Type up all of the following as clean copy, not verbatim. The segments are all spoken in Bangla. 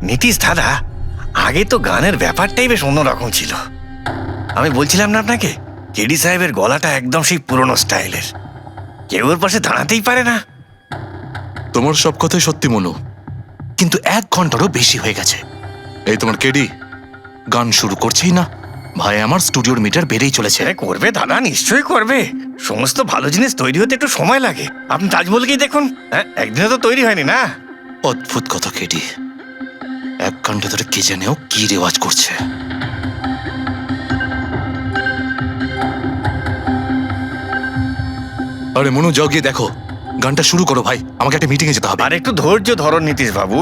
নীতিশ দাদা, আগে তো গানের ব্যাপারটাই বেশ অন্যরকম ছিল। আমি বলছিলাম না আপনাকে, কেডি সাহেবের গলাটা একদম সেই পুরনো স্টাইলের, কেউ ওর পাশে দাঁড়াতেই পারে না। তোমার সব কথাই সত্যি মনু, কিন্তু 1 ঘন্টারও বেশি হয়ে গেছে। এই তোমার কেডি গান শুরু করছেই না। ভাই আমার স্টুডিওর মিটার বেড়েই চলেছে। করবে দাদা, নিশ্চয়ই করবে। সমস্ত ভালো জিনিস তৈরি হতে একটু সময় লাগে। আপনি তাজমহলকেই দেখুন, একদিনে তো তৈরি হয়নি না। অদ্ভুত কথা কেডি, 1 ঘন্টা ধরে কে জানেও কি রেওয়াজ করছে। আরে মনু, যাও গিয়ে দেখো, গানটা শুরু করো ভাই, আমাকে একটা মিটিং এ যেতে হবে। আর একটু ধৈর্য ধরো নীতিশ বাবু,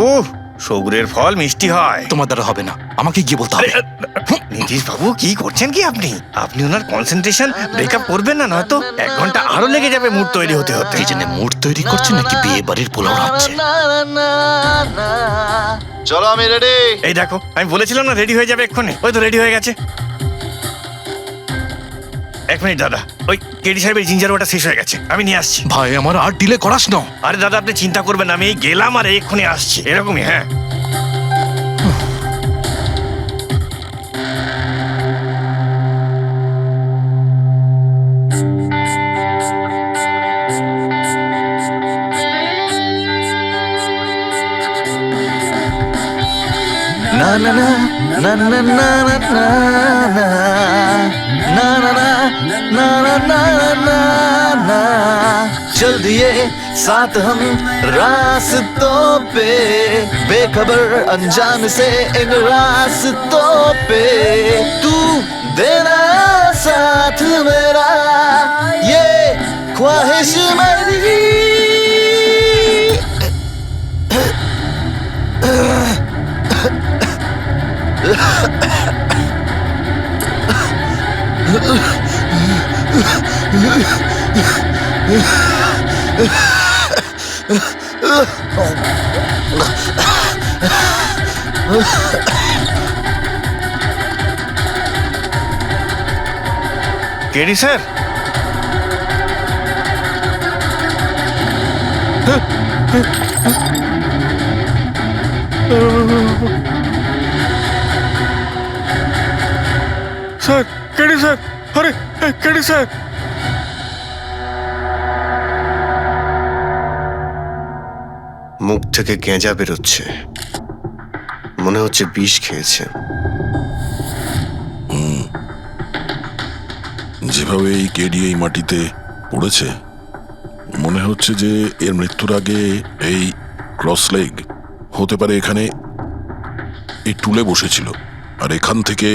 সৌগুরের ফল মিষ্টি হয়। তোমার দ্বারা হবে না, আমাকে গিয়ে বলতে হবে। নীতিশ বাবু, কি করছেন কি আপনি? আপনি ওনার কনসেন্ট্রেশন ব্রেকআপ করবেন না, নয়তো 1 ঘন্টা আরো লেগে যাবে মুড তৈরি হতে হতে। এই জন্য মুড তৈরি করছে নাকি বিয়ে বাড়ির পোলাও রাখছে? চলো আমি রেডি। এই দেখো, আমি বলেছিলাম না রেডি হয়ে যাবে এক্ষুনি। ওই তো রেডি হয়ে গেছে। 1 মিনিট দাদা, ওই কেডি সাহেবের জিঞ্জার ওটা শেষ হয়ে গেছে, আমি নিয়ে আসছি। ভাই আমার আর ডিলে করাস না। আরে দাদা, আপনি চিন্তা করবেন না, আমি এই গেলাম আর এক্ষুনি আসছি, এরকমই। হ্যাঁ, না না না না না না না না না না ना ना ना ना ना चल दिए साथ हम रास्तों पे, बेखबर अनजान से इन रास्तों पे, तू देना साथ मेरा, ये ख्वाहिश मेरी। KD sir, sir, KD sir, আরে কেডি স্যার। মুখ থেকে গেঁজা বেরোচ্ছে, মনে হচ্ছে বিষ খেয়েছে। যেভাবে এই কেডি এই মাটিতে পড়েছে, মনে হচ্ছে যে এর মৃত্যুর আগে এই ক্রস লেগ হতে পারে এখানে এই টুলে বসেছিল, আর এখান থেকে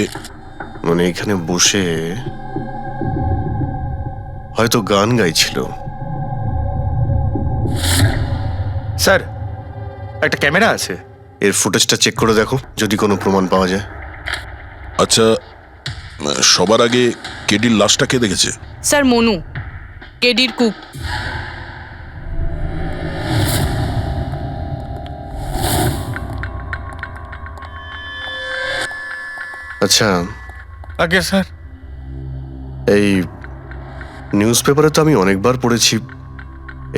মানে এখানে বসে হয়তো গান গাইছিল। স্যার, একটা ক্যামেরা আছে, এর ফুটেজটা চেক করে দেখো, যদি কোনো প্রমাণ পাওয়া যায়। আচ্ছা, সবার আগে কেডির লাশটা কে দেখেছে? স্যার, মনু, কেডির কুক। আচ্ছা, আগে স্যার, এই নিউজ পেপারে তো আমি অনেকবার পড়েছি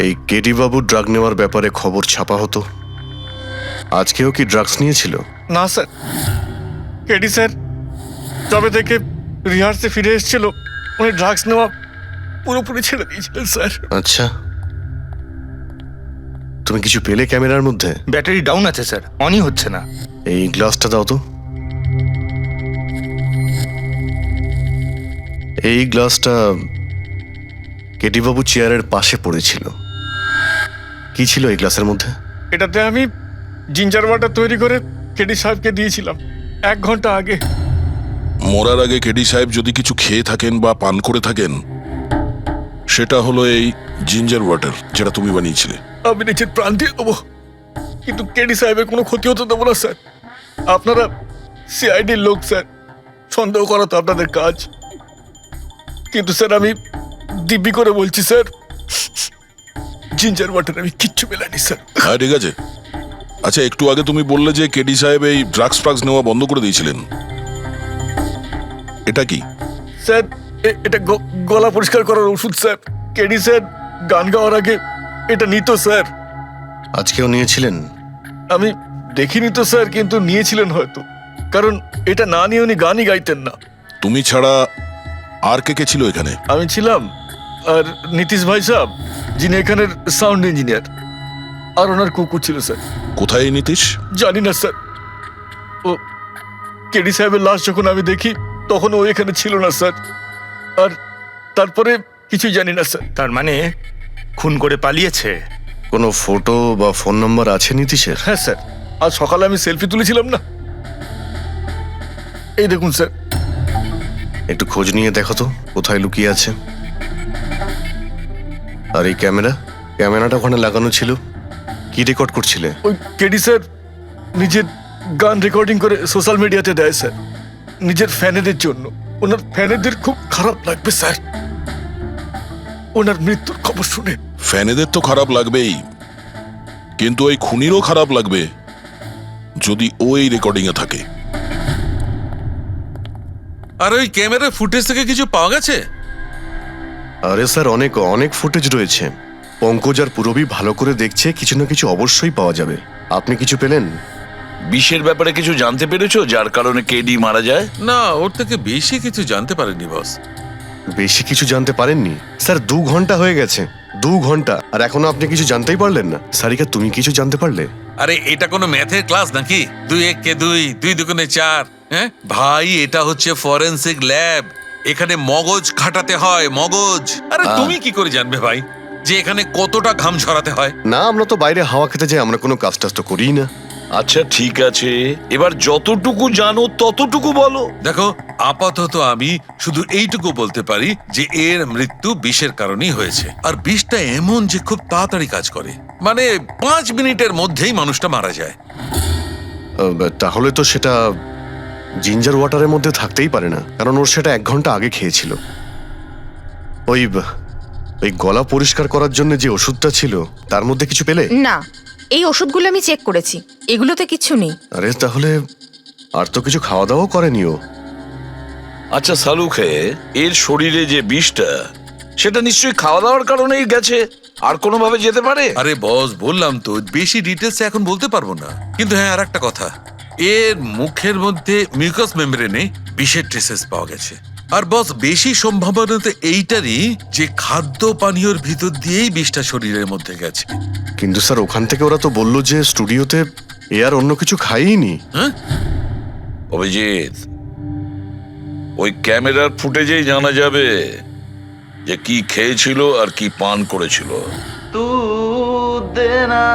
এই কেডি বাবু ড্রাগ নেওয়ার ব্যাপারে খবর ছাপা হতো। আজকেও কি ড্রাগস নিয়েছিল? না স্যার, কেডি স্যার তবে থেকে রিহার্সে ফিরে এসেছিল, উনি ড্রাগস নেওয়া পুরোপুরি ছেড়ে দিয়েছিলেন স্যার। আচ্ছা, তুমি কিছু পেলে ক্যামেরার মধ্যে? ব্যাটারি ডাউন আছে স্যার, অনই হচ্ছে না। এই গ্লাসটা দাও তো। এই গ্লাসটা কেডি বাবু চেয়ারের পাশে পড়েছিল। কি ছিল এই গ্লাসের মধ্যে? এটাতে আমি জিঞ্জার ওয়াটার তৈরি করে কেডি সাহেবকে দিয়েছিলাম 1 ঘন্টা আগে। মরার আগে কেডি সাহেব যদি কিছু খেয়ে থাকেন বা পান করে থাকেন, সেটা হলো এই জিঞ্জার ওয়াটার, যেটা তুমি বানিয়েছিলে। আমি নিজের প্রাণ দিয়ে দেবো, কিন্তু কেডি সাহেবের কোনো ক্ষতি হতে দেবো না স্যার। আপনারা সিআইডির লোক স্যার, সন্দেহ করা তো আপনাদের কাজ, কিন্তু স্যার আমি দিব্যি করে বলছি স্যার, জিঞ্জার ওয়াটার আমি কিচ্ছু মেলাইনি স্যার। হ্যাঁ, ঠিক আছে। আচ্ছা, একটু আগে তুমি বললে যে কেডি সাহেব এই ড্রাগস ফ্রাগস নেওয়া বন্ধ করে দিয়েছিলেন, এটা কি? স্যার, এটা গলা পরিষ্কার করার ওষুধ স্যার। কেডি স্যার গান গাওয়ার আগে এটা নিত স্যার। আজকেও নিয়েছিলেন? আমি দেখিনি তো স্যার, কিন্তু নিয়েছিলেন হয়তো, কারণ এটা না নিয়ে উনি গানই গাইতেন না। তুমি ছাড়া আর কে কে ছিল এখানে? আমি ছিলাম, আর নীতিশ ভাই সাহেব যিনি এখানের সাউন্ড ইঞ্জিনিয়ার, আর ওনার কুকুর ছিল স্যার। কোথায় এই নীতিশ? জানি না স্যার, ও কেডি সাহেবের লাশ যখন আমি দেখি তখন ও এখানে ছিল না স্যার, আর তারপরে কিছুই জানি না স্যার। তার মানে খুন করে পালিয়েছে? কোনো ফটো বা ফোন নাম্বার আছে নীতিশের? হ্যাঁ স্যার, আজ সকালে আমি সেলফি তুলেছিলাম না, এই দেখুন স্যার। একটু খোঁজ নিয়ে দেখো তো কোথায় লুকিয়ে আছে। আর এই ক্যামেরাটা ওখানে লাগানো ছিল, কি রেকর্ড করছিলে? ওই কেডি স্যার নিজের গান রেকর্ডিং করে সোশ্যাল মিডিয়াতে দেয় স্যার, নিজের ফ্যানেদের জন্য। ওনার ফ্যানেদের খুব খারাপ লাগবে স্যার ওনার মৃত্যুর খবর শুনে। ফ্যানেদের তো খারাপ লাগবেই, কিন্তু ওই খুনিরও খারাপ লাগবে যদি ও এই রেকর্ডিং এ থাকে। আর ওই ক্যামেরার ফুটেজ থেকে কিছু পাওয়া গেছে? আরে স্যার, অনেক অনেক ফুটেজ রয়েছে। পঙ্কজ আর পুরবী ভালো করে দেখছে, কিছু না কিছু অবশ্যই পাওয়া যাবে। আপনি কিছু পেলেন? বিষের ব্যাপারে কিছু জানতে পেরেছো যার কারণে কেডি মারা যায়? না, ওর থেকে বেশি কিছু জানতে পারেনি বস। বেশি কিছু জানতে পারেননি স্যার? 2 ঘন্টা হয়ে গেছে, 2 ঘন্টা, আর এখনো আপনি কিছু জানতেই পারলেন না। সারিকা, তুমি কিছু জানতে পারলে? আরে এটা কোনো ম্যাথের ক্লাস নাকি? 2 × 1 = 2, 2 × 2 = 4। হ্যাঁ ভাই, এটা হচ্ছে ফরেনসিক ল্যাব, এখানে মগজ খাটাতে হয়, মগজ। আরে তুমি কি করে জানবে ভাই যে এখানে কতটা ঘাম ঝরাতে হয়? না, আমরা তো বাইরে হাওয়া খেতে যাই, আমরা কোনো কাজ টাজ তো করিই না। আচ্ছা ঠিক আছে, এবার যতটুকু জানো ততটুকু বলো। দেখো, আপাতত আমি শুধু এইটুকু বলতে পারি যে এর মৃত্যু বিষের কারণেই হয়েছে। আর বিষটা এমন যে খুব তাড়াতাড়ি কাজ করে, মানে 5 মিনিটের মধ্যেই মানুষটা মারা যায়। তাহলে তো সেটা জিঞ্জার ওয়াটারের মধ্যে থাকতেই পারে না, কারণ ওর সেটা 1 ঘন্টা আগে খেয়েছিল। ওই গলা পরিষ্কার করার জন্য যে ওষুধটা ছিল তার মধ্যে কিছু পেলে? না, এই ওষুধগুলো আমি চেক করেছি, এগুলোতে কিচ্ছু নেই। আরে তাহলে আর তো কিছু খাওয়া দাওয়া করেনি ও। আচ্ছা সালুখে, এর শরীরে যে বিষটা, সেটা নিশ্চয়ই খাওয়া দাওয়ার কারণেই গেছে, আর কোনোভাবে যেতে পারে? আরে বস, বললাম তো বেশি ডিটেলস এখন বলতে পারবো না। কিন্তু হ্যাঁ, আর একটা কথা, এর মুখের মধ্যে মিউকাস মেমব্রেনে বিষের ট্রেসেস পাওয়া গেছে। আর বস, বেশি সম্ভাবনা তো এইটারই যে খাদ্য পানীয়র ভিতর দিয়েই বিষটা শরীরের মধ্যে গেছে। কিন্তু স্যার, ওখান থেকে ওরা তো বললো যে স্টুডিওতে এ আর অন্য কিছু খাইনি। হ্যাঁ, অভিজিৎ, ওই ক্যামেরার ফুটেজেই জানা যাবে যে কি খেয়েছিল আর কি পান করেছিল। তু দেনা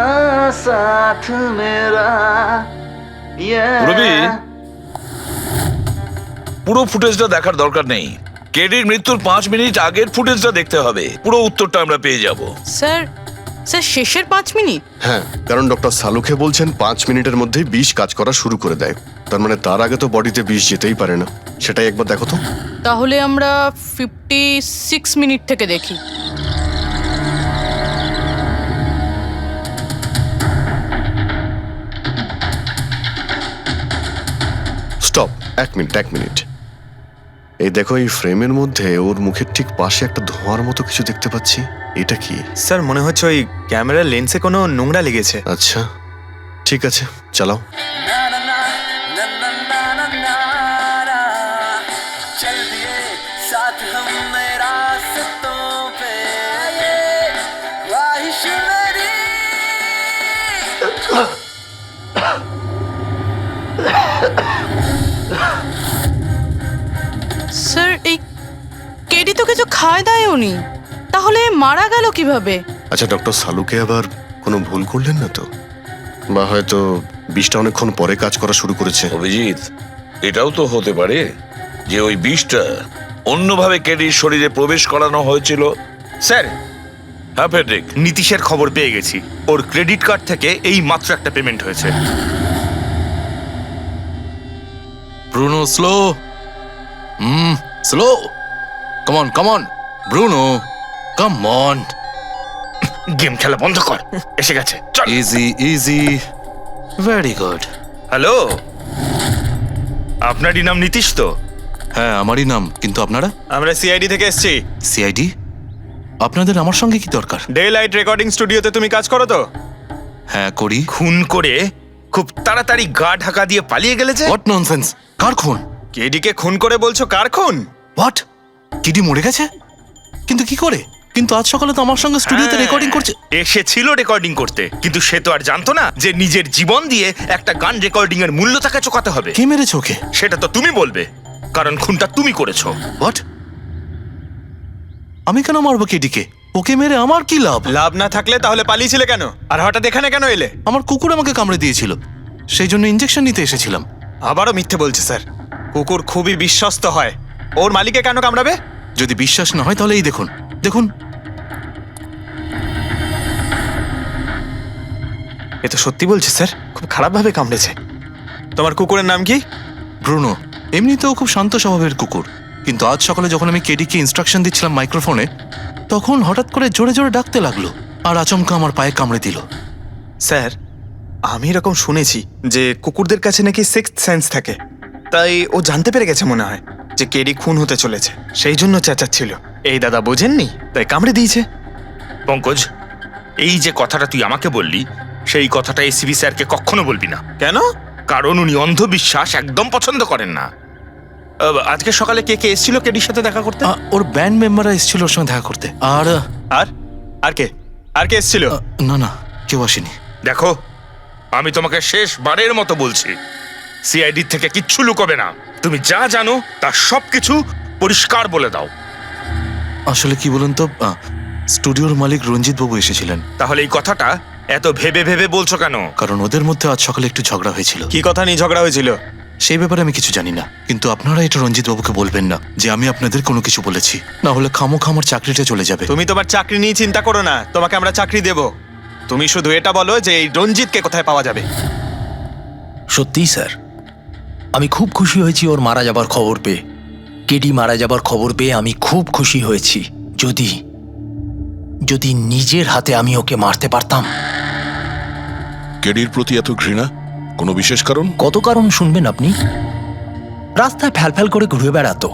সাথ মেরা। পুরবী, পুরো ফুটেজটা দেখার দরকার নেই, কেডির মৃত্যুর 5 মিনিট আগের ফুটেজটা দেখতে হবে। পুরো উত্তরটা আমরা পেয়ে যাব। স্যার, শেষের 5 মিনিট? হ্যাঁ, কারণ ডক্টর সালুখে বলছেন 5 মিনিটের মধ্যেই বিষ কাজ করা শুরু করে দেয়। তার মানে তার আগে তো বডিতে বিষ যেতেই পারে না। সেটাই একবার দেখো তো। তাহলে আমরা 56 মিনিট থেকে দেখি। Stop, 1 minute. এই দেখো, এই ফ্রেমের মধ্যে ওর মুখের ঠিক পাশে একটা ধোঁয়ার মতো কিছু দেখতে পাচ্ছি। এটা কি? স্যার, মনে হচ্ছে ওই ক্যামেরার লেন্সে কোনো নোংরা লেগেছে। আচ্ছা ঠিক আছে, চালাও। স্যার, এই কেডি তো কিছু খায় দায়ও নি, তাহলে মারা গেল কিভাবে? আচ্ছা, ডক্টর সালুকে আবার কোনো ভুল করলেন না তো? বা হয়তো বিষটা অনেকক্ষণ পরে কাজ করা শুরু করেছে। অভিজিৎ, এটাও তো হতে পারে যে ওই বিষটা অন্যভাবে কেডির শরীরে প্রবেশ করানো হয়েছিল। স্যার, হ্যাঁ ফেডরিক, নীতিশের খবর পেয়ে গেছি। ওর ক্রেডিট কার্ড থেকে এই মাত্র একটা পেমেন্ট হয়েছে। Bruno, slow. Slow. Come on Bruno, come on. Game খেলা বন্ধ কর, এসে গেছে, চল। Easy, very good. হ্যালো, আপনারই নাম নীতিশ তো? হ্যাঁ, আমারই নাম। কিন্তু আপনারা? আমরা সিআইডি থেকে এসেছি। সিআইডি? আপনাদের আমার সঙ্গে কি দরকার? ডে লাইট রেকর্ডিং স্টুডিওতে তুমি কাজ করো তো? হ্যাঁ, করি। খুন করে খুব তাড়াতাড়ি গা ঢাকা দিয়ে পালিয়ে গেলে যে? What nonsense! কার খুন? কেডিকে খুন করে বলছো কার খুন? হোয়াট? কেডি মরে গেছে? কিন্তু কি করে? কিন্তু আজ সকালে তো আমার সঙ্গে স্টুডিওতে হ্যাঁ, রেকর্ডিং করছে। এসেছিল রেকর্ডিং করতে, কিন্তু সে তো আর জানতো না যে নিজের জীবন দিয়ে একটা গান রেকর্ডিং এর মূল্য তাকে চোকাতে হবে। কে মেরেছে ওকে? সেটা তো তুমি বলবে, কারণ খুনটা তুমি করেছো। হোয়াট? আমি কেন মারবো কেডিকে? ওকে মেরে আমার কি লাভ? লাভ না থাকলে তাহলে পালিয়েছিলে কেন? আর হঠাৎ এখানে কেন এলে? আমার কুকুর আমাকে কামড়ে দিয়েছিল, সেই জন্য ইনজেকশন নিতে এসেছিলাম। আবারও মিথ্যে বলছে স্যার। কুকুর খুবই বিশ্বস্ত হয়। ওর মালিককে কেন কামড়াবে? যদি বিশ্বাস না হয় তাহলে এই দেখুন, দেখুন। এ তো সত্যি বলছে স্যার, খুব খারাপভাবে কামড়েছে। তোমার কুকুরের নাম কি? ব্রুনো। এমনিতেও খুব শান্ত স্বভাবের কুকুর, কিন্তু আজ সকালে যখন আমি কেডিকে ইনস্ট্রাকশন দিচ্ছিলাম মাইক্রোফোনে, তখন হঠাৎ করে জোরে জোরে ডাকতে লাগলো আর আচমকা আমার পায়ে কামড়ে দিল। স্যার, আমি এরকম শুনেছি যে কুকুরদের কাছে নাকি সিক্সথ সেন্স থাকে। তাই ও জানতে পেরে গেছে মনে হয় যে কেডি খুন হতে চলেছে, সেই জন্য চেঁচাচ্ছিল। এই দাদা বোঝেননি, তাই কামড়ে দিয়েছে। পঙ্কজ, এই যে কথাটা তুই আমাকে বললি, সেই কথাটা এসিবি স্যারকে কখনো বলবি না। কেন? কারণ উনি অন্ধবিশ্বাস একদম পছন্দ করেন না। আজকে সকালে কে কে এসেছিল কেডির সাথে দেখা করতে? ওর ব্যান্ড মেম্বাররা এসেছিল ওর সঙ্গে দেখা করতে। আর আর আর কে? আর কে এসেছিল? না না, কেউ আসেনি। দেখো, আমি তোমাকে শেষবারের মতো বলছি, সিআইডি থেকে কিচ্ছু লুকোবে না। তুমি যা জানো তার সবকিছু পরিষ্কার বলে দাও। আসলে কি বলুন তো, স্টুডিওর মালিক রঞ্জিত বাবু এসেছিলেন। তাহলে এই কথাটা এত ভেবে ভেবে বলছো কেন? কারণ ওদের মধ্যে আজ সকালে একটু ঝগড়া হয়েছিল। কি কথা নিয়ে ঝগড়া হয়েছিল? সেই ব্যাপারে আমি কিছু জানি না, কিন্তু আপনারা এটা রঞ্জিত বাবুকে বলবেন না যে আমি আপনাদের কোনো কিছু বলেছি, না হলে খামোখা আমার চাকরিটা চলে যাবে। তুমি তোমার চাকরি নিয়ে চিন্তা করো না, তোমাকে আমরা চাকরি দেব। তুমি শুধু এটা বলো যে এই রঞ্জিতকে কোথায় পাওয়া যাবে। সত্যিই স্যার, আমি খুব খুশি হয়েছি ওর মারা যাবার খবর পেয়ে। কেডি মারা যাবার খবর পেয়ে আমি খুব খুশি হয়েছি। যদি যদি নিজের হাতে আমি ওকে মারতে পারতাম। কেডির প্রতি এত ঘৃণা, কোনো বিশেষ কারণ? কত কারণ শুনবেন আপনি? রাস্তায় ফ্যালফ্যাল করে ঘুরে বেড়াতো।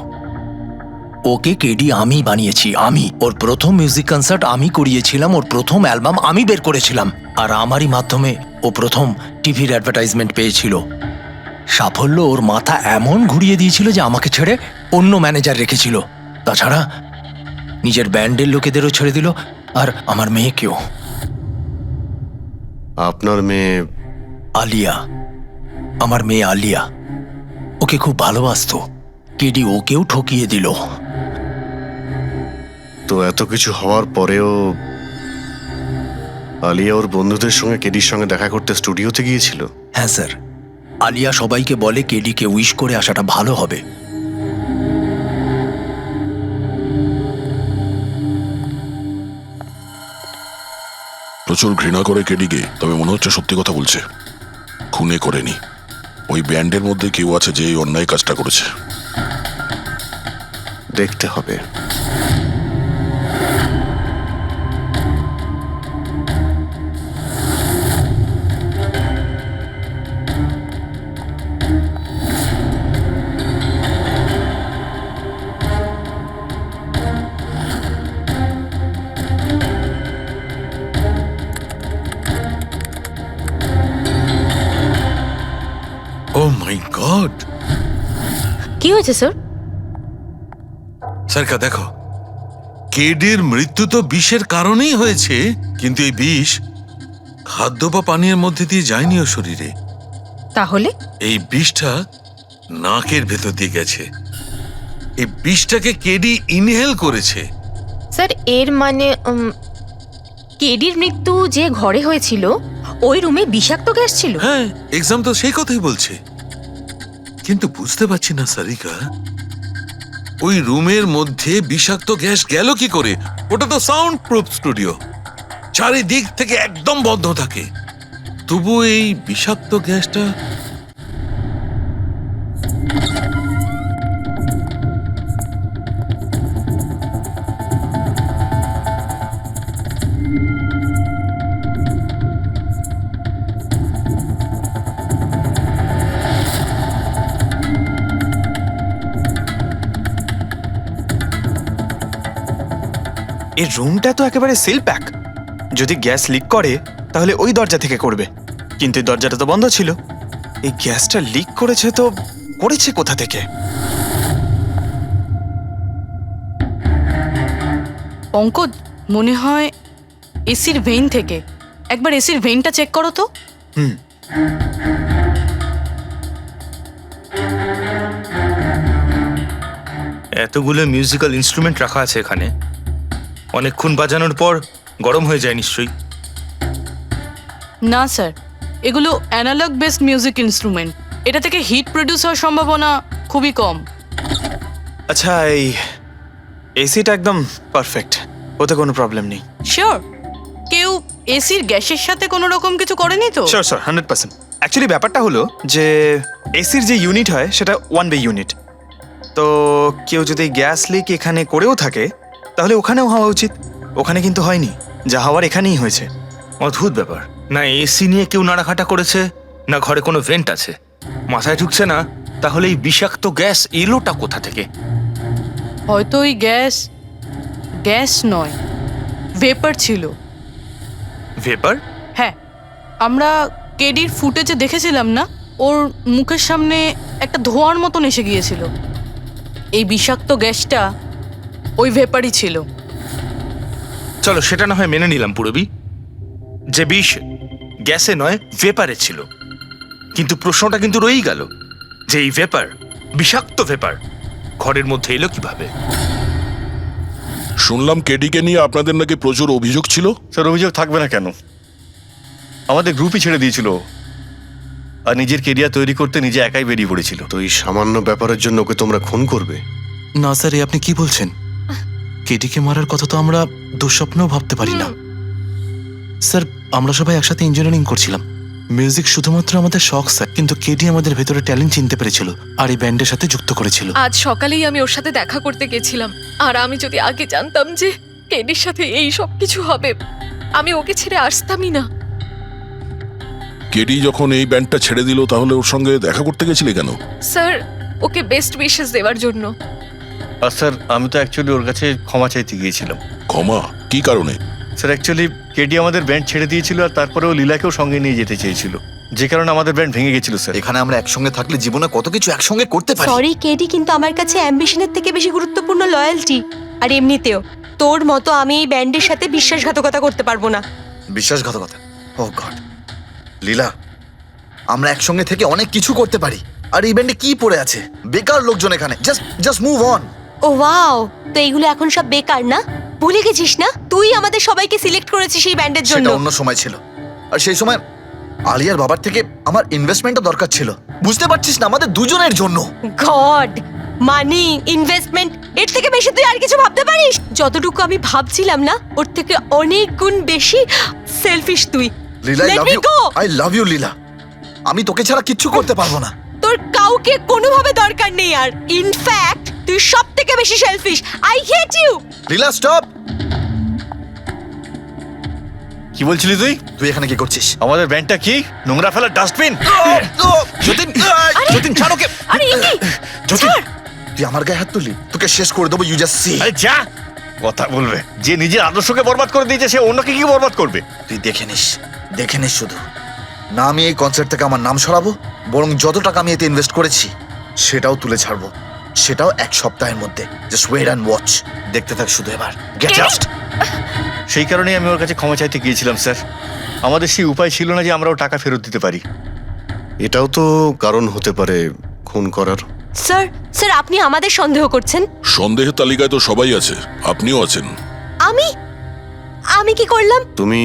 ওকে কেডি আমি বানিয়েছি, আমি। ওর প্রথম মিউজিক কনসার্ট আমি করিয়েছিলাম, ওর প্রথম অ্যালবাম আমি বের করেছিলাম, আর আমারই মাধ্যমে ও প্রথম টিভির অ্যাডভার্টাইজমেন্ট পেয়েছিল। সাফল্য ওর মাথা এমন ঘুরিয়ে দিয়েছিল যে আমাকে ছেড়ে অন্য ম্যানেজার রেখেছিল। তাছাড়া নিজের ব্যান্ডের লোকেদেরও ছেড়ে দিল, আর আমার মেয়েকেও। আপনার মেয়ে? আলিয়া, আমার মেয়ে আলিয়া। ওকে খুব ভালোবাসতো। কেডি ওকেও ঠকিয়ে দিল। তো এত কিছু হওয়ার পরেও আলিয়া ওর বন্ধুদের সঙ্গে কেডির সঙ্গে দেখা করতে স্টুডিওতে গিয়েছিল? হ্যাঁ স্যার, আলিয়া সবাইকে বলে কেডিকে উইশ করে আসাটা ভালো হবে। প্রচুর ঘৃণা করে কেডিকে, তবে মনে হচ্ছে সত্যি কথা বলছে। খুনে করেনি। ওই ব্যান্ডের মধ্যে কেউ আছে যে এই অন্যায় কাজটা করেছে। দেখতে হবে। ও মাই গড! কি হয়েছে স্যার? সরকার দেখো, কেডির মৃত্যু তো বিষের কারণেই হয়েছে, কিন্তু এই বিষ খাদ্য বা পানীয়ের মধ্যে দিয়ে যায়নি ওর শরীরে। তাহলে এই বিষটা নাকের ভেতর দিয়ে গেছে। এই বিষটাকে কেডি ইনহেল করেছে। স্যার, এর মানে কেডির মৃত্যু যে ঘরে হয়েছিল ওই রুমে বিষাক্ত গ্যাস ছিল? হ্যাঁ, এক্সাম তো সেই কথাই বলছে, কিন্তু বুঝতে পারছি না সারিকা, ওই রুমের মধ্যে বিষাক্ত গ্যাস গেল কি করে? ওটা তো সাউন্ড প্রুফ স্টুডিও, চারিদিক থেকে একদম বন্ধ থাকে, তবু এই বিষাক্ত গ্যাসটা। এই রুমটা তো একেবারে সিল প্যাক। যদি গ্যাস লিক করে তাহলে ওই দরজা থেকে করবে। কিন্তু এই দরজাটা তো বন্ধ ছিল। এই গ্যাসটা লিক করেছে তো করেছে কোথা থেকে? পঙ্কজ, মনে হয় এসির ভেইন থেকে। একবার এসির ভেইনটা চেক করো তো। এতগুলো মিউজিক্যাল ইনস্ট্রুমেন্ট রাখা আছে এখানে, অনেকক্ষণ বাজানোর পর গরম হয়ে যায় নিশ্চয়ই। না স্যার, এগুলো অ্যানালগ বেসড মিউজিক ইনস্ট্রুমেন্ট। এটা থেকে হিট প্রডিউস হওয়ার সম্ভাবনা খুবই কম। আচ্ছা, এই এসিটা একদম পারফেক্ট, ওতে কোনো প্রবলেম নেই? শিওর? কেউ এসির গ্যাসের সাথে কোনো রকম কিছু করেনি তো? Sure sir, 100%। অ্যাকচুয়ালি ব্যাপারটা হলো যে এসির যে ইউনিট হয় সেটা 1 বে ইউনিট। তো কেউ যদি গ্যাস লিক এখানে করেও থাকে তাহলে ওখানেও হওয়া উচিত। ওখানে কিন্তু হয়নি, যা হওয়ার এখানেই হয়েছে। অদ্ভুত ব্যাপার, না এসি নিয়ে কেউ নাড়াঘাটা করেছে, না ঘরে কোনো ভেন্ট আছে। মাথায় ঢুকছে না তাহলে এই বিষাক্ত গ্যাস এলোটা কোথা থেকে? হয়তো ওই গ্যাস নয়, ভেপার ছিল। ভেপার? হ্যাঁ, আমরা কেডির ফুটেজে দেখেছিলাম না, ওর মুখের সামনে একটা ধোঁয়ার মতন এসে গিয়েছিল। এই বিষাক্ত গ্যাসটা ওই ভেপারই ছিল। চলো সেটা না হয় মেনে নিলাম পুরবি, যে বিষ গ্যাসে নয় ভেপারে ছিল। কিন্তু প্রশ্নটা কিন্তু রয়েই গেল যে এই ভেপার, বিষাক্ত ভেপার ঘরের মধ্যে এলো কিভাবে? শুনলাম কেডিকে নিয়ে আপনাদের নাকি প্রচুর অভিযোগ ছিল। স্যার, অভিযোগ থাকবে না কেন? আমাদের গ্রুপই ছেড়ে দিয়েছিল, আর নিজের কেরিয়ার তৈরি করতে নিজে একাই বেরিয়ে পড়েছিল। তো এই সামান্য ব্যাপারের জন্য ওকে তোমরা খুন করবে? না স্যার, এ আপনি কি বলছেন? কেডিকে মারার কথা তো আমরা দুঃস্বপ্নেও ভাবতে পারি না। স্যার, আমরা সবাই একসাথে ইঞ্জিনিয়ারিং করছিলাম। মিউজিক শুধুমাত্র আমাদের শখ স্যার, কিন্তু কেডি আমাদের ভেতরে ট্যালেন্ট চিনতে পেরেছিল আর এই ব্যান্ডের সাথে যুক্ত করেছিল। আজ সকালেই আমি ওর সাথে দেখা করতে গেছিলাম, আর আমি যদি আগে জানতাম যে কেডির সাথে এই সব কিছু হবে, আমি ওকে ছেড়ে আসতামই না। কেডি যখন এই ব্যান্ডটা ছেড়ে দিল তাহলে ওর সঙ্গে দেখা করতে গেছিলে কেন? স্যার, ওকে বেস্ট উইশেস দেওয়ার জন্য। আর স্যার, আমি তো অ্যাকচুয়ালি ওর কাছে ক্ষমা চাইতে গিয়েছিলাম। ক্ষমা? কি কারণে? স্যার, অ্যাকচুয়ালি কেডি আমাদের ব্যান্ড ছেড়ে দিয়েছিল, আর তারপরেও লীলাকেও সঙ্গে নিয়ে যেতে চেয়েছিল, যে কারণে আমাদের ব্যান্ড ভেঙে গেছিল স্যার। এখানে আমরা একসঙ্গে থাকলে জীবনে কত কিছু একসঙ্গে করতে পারি। সরি কেডি, কিন্তু আমার কাছে অ্যাম্বিশনের থেকে বেশি গুরুত্বপূর্ণ লয়্যালটি। আর এমনিতেও তোর মতো আমি এই ব্যান্ডের সাথে বিশ্বাসঘাতকতা করতে পারবো না। বিশ্বাসঘাতকতা? ও গড, লীলা, আমরা একসঙ্গে থেকে অনেক কিছু করতে পারি। আর এই ব্যান্ডে কি পড়ে আছে? বেকার লোকজন এখানে। Just move on. Oh wow, তো এইগুলো এখন সব বেকার না? ভুলে গেছিস না তুই আমাদের সবাইকে সিলেক্ট করেছিস এই ব্যান্ডের জন্য? সেটা অন্য সময় ছিল, আর সেই সময় আলিয়ার বাবার থেকে আমার ইনভেস্টমেন্টও দরকার ছিল। বুঝতে পারছিস না, আমাদের দুজনের জন্য। গড, মানি, ইনভেস্টমেন্ট, এর থেকে বেশি তুই আর কিছু ভাবতে পারিস? যতটুকু আমি ভাবছিলাম না, ওর থেকে অনেক গুণ বেশি সেলফিশ তুই। Leela, Let me go! I love you Leela. আমি তোকে ছাড়া কিচ্ছু করতে পারবো না। তোর কাউকে কোনোভাবে দরকার নেই আর। ইনফ্যাক্ট তুই সব থেকে বেশি selfish. I hate you. Leela, stop. কি বলছিলি তুই? তুই এখানে কি করছিস? আমাদের ব্যান্ডটা কি নোংরা ফেলার ডাস্টবিন? যতীন, যতীন ছাড় ওকে। আরে ইনি, যতীন, তুই আমার গায়ে হাত তুললি, তোকে শেষ করে দেবো। You just see. আরে যা, কথা বলবে। যে নিজের আদর্শকে বরবাদ করে দিয়েছে, সে অন্যকে কি বরবাদ করবে? তুই দেখে নিস শুধু। না আমি এই কনসার্ট থেকে আমার নাম সরাবো, বরং যত টাকা আমি এতে ইনভেস্ট করেছি সেটাও তুলে ছাড়বো, সেটাও 1 সপ্তাহের মধ্যে। Just wait and watch. দেখতে থাক শুধু এবার। Get out. সেই কারণেই আমি ওর কাছে ক্ষমা চাইতে গিয়েছিলাম স্যার। আমাদের সেই উপায় ছিল না যে আমরাও টাকা ফেরত দিতে পারি। এটাও তো কারণ হতে পারে খুন করার। স্যার আপনি আমাদের সন্দেহ করছেন? সন্দেহের তালিকায় তো সবাই আছে, আপনিও আছেন। আমি কি করলাম? তুমি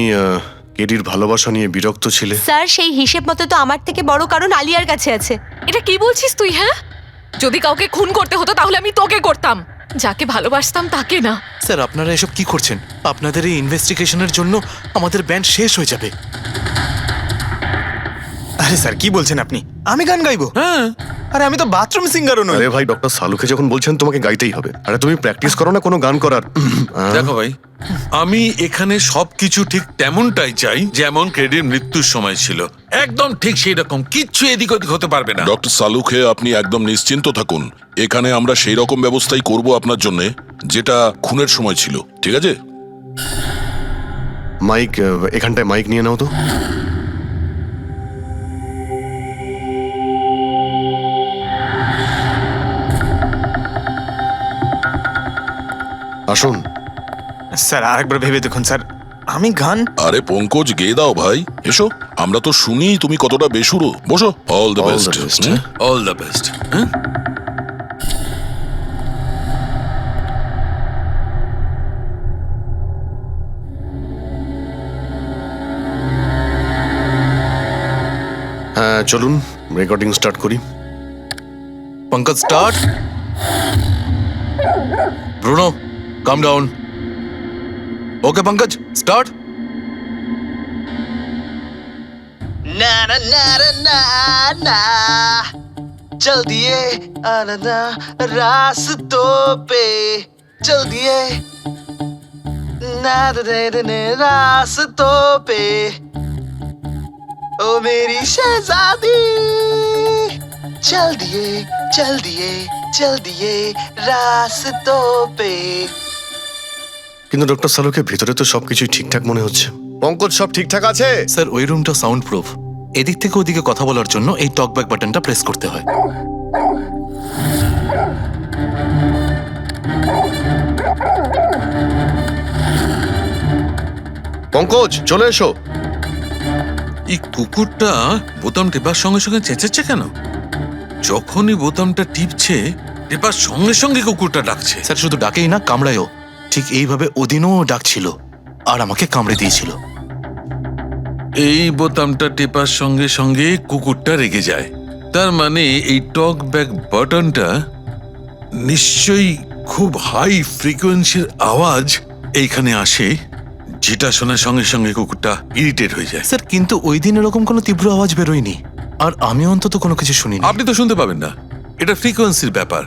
কেডির ভালোবাসা নিয়ে বিরক্ত ছিলে। স্যার, সেই হিসেব মতো তো আমার থেকে বড় কারণ আলিয়ার কাছে আছে। এটা কি বলছিস তুই? হ্যাঁ, যদি কাউকে খুন করতে হতো তাহলে আমি তোকে করতাম, যাকে ভালোবাসতাম তাকে না। স্যার, আপনারা এসব কি করছেন? আপনাদের এই ইনভেস্টিগেশনের জন্য আমাদের ব্যান্ড শেষ হয়ে যাবে। আরে স্যার, কি বলছেন আপনি? আমি গান গাইবো? হ্যাঁ। আরে আমি তো বাথরুম সিঙ্গারও নই। আরে ভাই, ডক্টর সালুকে যখন বলছেন তোমাকে গাইতেই হবে। আরে তুমি প্র্যাকটিস করো না কোনো গান করার? দেখো ভাই, আমি এখানে সবকিছু ঠিক তেমনটাই চাই যেমন কেডির মৃত্যুর সময় ছিল। একদম ঠিক সেই রকম, কিচ্ছু এদিক ওদিক হতে পারবে না। ডক্টর সালুখে, আপনি একদম নিশ্চিন্ত থাকুন। এখানে আমরা সেই রকম ব্যবস্থাই করব আপনার জন্য, যেটা খুনের সময় ছিল। ঠিক আছে? মাইক, এখানটায় মাইক নিয়ে নাও তো। আসুন। স্যার আরেকবার ভেবে দেখুন স্যার, আমি গান আরে পঙ্কজ গেয়ে দাও ভাই, এসো। আমরা তো শুনি তুমি কতটা বেসুরো। বসো। All the All best. the best. All the best. হ্যাঁ হ্যাঁ চলুন রেকর্ডিং স্টার্ট করি। Pankaj start. Bruno come down. Okay Pankaj start. ना ना ना ना ना चल दिए आना रास्तों पे चल दिए ना दे रास्तों पे ओ मेरी शहजादी चल दिए चल दिए चल दिए रास्तों पे। কিন্তু ডক্টর সালুকে ভিতরে তো সবকিছুই ঠিকঠাক মনে হচ্ছে। পঙ্কজ সব ঠিকঠাক আছে? স্যার ওই রুমটা সাউন্ড প্রুফ। এদিক থেকে ওদিকে কথা বলার জন্য এই টকব্যাক বাটনটা প্রেস করতে হয়। পঙ্কজ চলে এসো। এই কুকুরটা বোতাম টেপার সঙ্গে সঙ্গে চেঁচাচ্ছে কেন? যখনই বোতামটা টিপছে টেপার সঙ্গে সঙ্গে কুকুরটা ডাকছে। স্যার শুধু ডাকেই না, কামড়ায়ও। ঠিক এইভাবে ওদিনও ডাকছিল আর আমাকে কামড়ে দিয়েছিল। এই বোতামটা টেপার সঙ্গে সঙ্গে কুকুরটা রেগে যায়। তার মানে এই টক ব্যাক বাটনটা নিশ্চয়ই খুব হাই ফ্রিকোয়েন্সির আওয়াজ এইখানে আসে, যেটা শোনার সঙ্গে সঙ্গে কুকুরটা ইরিটেট হয়ে যায়। স্যার কিন্তু ওই দিন এরকম কোনো তীব্র আওয়াজ বেরোয়নি, আর আমি অন্তত কোনো কিছু শুনিনি। আপনি তো শুনতে পাবেন না, এটা ফ্রিকোয়েন্সির ব্যাপার।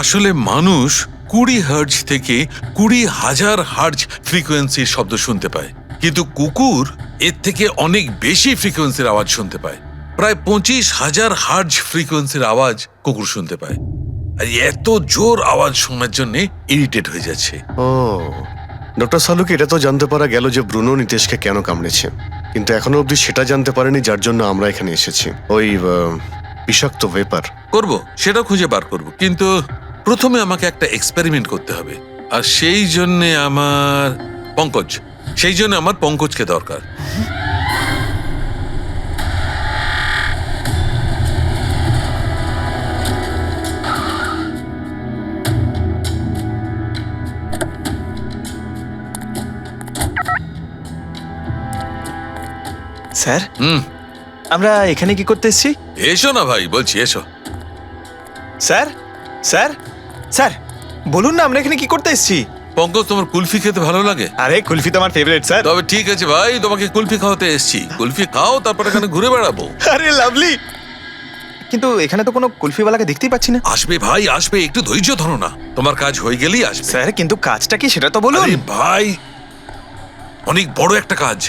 আসলে মানুষ 20 হার্জ থেকে 20,000 হার্জ ফ্রিকোয়েন্সির শব্দ শুনতে পায়, কিন্তু কুকুর এর থেকে অনেক বেশি ফ্রিকোয়েন্সির আওয়াজ শুনতে পায়। প্রায় 25,000 হার্জ ফ্রিকোয়েন্সির আওয়াজ কুকুর শুনতে পায়। আর এত জোর আওয়াজ শোনার জন্য ইরিটেট হয়ে যাচ্ছে। ও ডক্টর সালুকে এটা তো জানতে পারা গেল যে ব্রুনো নিতেশকে কেন কামড়েছে, কিন্তু এখনো অবধি সেটা জানতে পারেনি যার জন্য আমরা এখানে এসেছি। ওই বিষাক্ত ভেপার করব, সেটা খুঁজে বার করব, কিন্তু প্রথমে আমাকে একটা এক্সপেরিমেন্ট করতে হবে। আর সেই জন্য আমার পঙ্কজকে দরকার। স্যার হুম, আমরা এখানে কি করতে এসেছি? এসো না ভাই, বলছি এসো। স্যার স্যার স্যার বলুন না আমরা এখানে কি করতে এসেছি? পঙ্কজ, তোমার কুলফি খেতে ভালো লাগে? আরে কুলফি তো আমার ফেভারিট স্যার। তবে ঠিক আছে ভাই, তোমাকে কুলফি খাওয়াতে এসেছি। কুলফি খাও, তারপর এখানে ঘুরে বেড়াবো। আরে লাভলি, কিন্তু এখানে তো কোনো কুলফিওয়ালাকে দেখতেই পাচ্ছি না। আসবে ভাই, আসবে, একটু ধৈর্য ধরো না, তোমার কাজ হয়ে গেলেই আসবে। স্যার কিন্তু কাজটা কি সেটা তো বলুন। আরে ভাই, অনেক বড় একটা কাজ।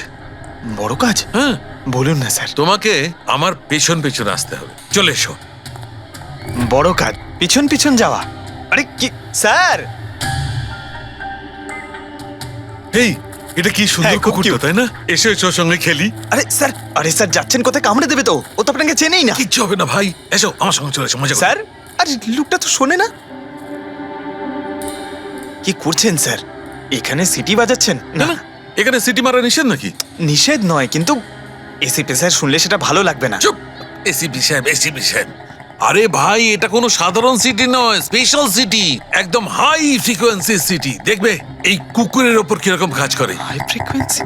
বড় কাজ? হ্যাঁ, বলুন না স্যার। তোমাকে আমার পেছন পেছন আসতে হবে। চলে এসো। বড় কাজ, পিছন পিছন যাওয়া? আরে কি স্যার! এই, এটা কি সুন্দর হ্যাঁ, খুব কুকুরটা, cute। তাই না? এসো এসো, ওর সঙ্গে খেলি। আরে স্যার যাচ্ছেন কোথায়? কামড়ে দেবে তো, ও তো আপনাকে চেনেই না। কিচ্ছু হবে না ভাই, এসো আমার সঙ্গে, চলে এসো, মজা করি। স্যার আরে লোকটা তো শোনে না। কি করছেন স্যার? এখানে সিটি বাজাচ্ছেন? না না, এখানে সিটি মারা নিষেধ নাকি? নিষেধ নয়, কিন্তু এসি পেশার শুনলে সেটা ভালো লাগবে না। চুপ, এসি সাহেব। আরে ভাই, এটা কোনো সাধারণ সিটি নয়, স্পেশাল সিটি, একদম হাই ফ্রিকোয়েন্সি সিটি। দেখবে এই কুকুরের ওপর কিরকম কাজ করে। High frequency?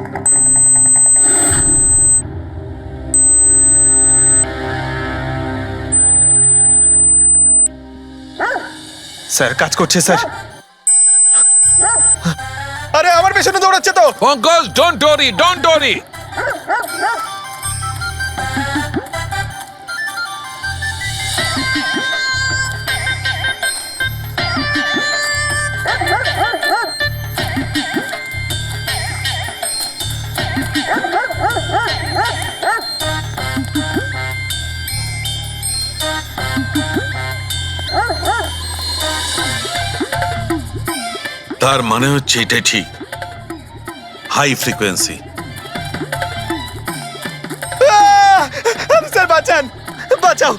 স্যার কাজ করছে স্যার। আরে আমার পেছনে দৌড়াচ্ছে তো। Pankaj, don't worry. তার মানে হচ্ছে এটাই ঠিক, হাই ফ্রিকোয়েন্সি। স্যার বাঁচান, বাঁচাও।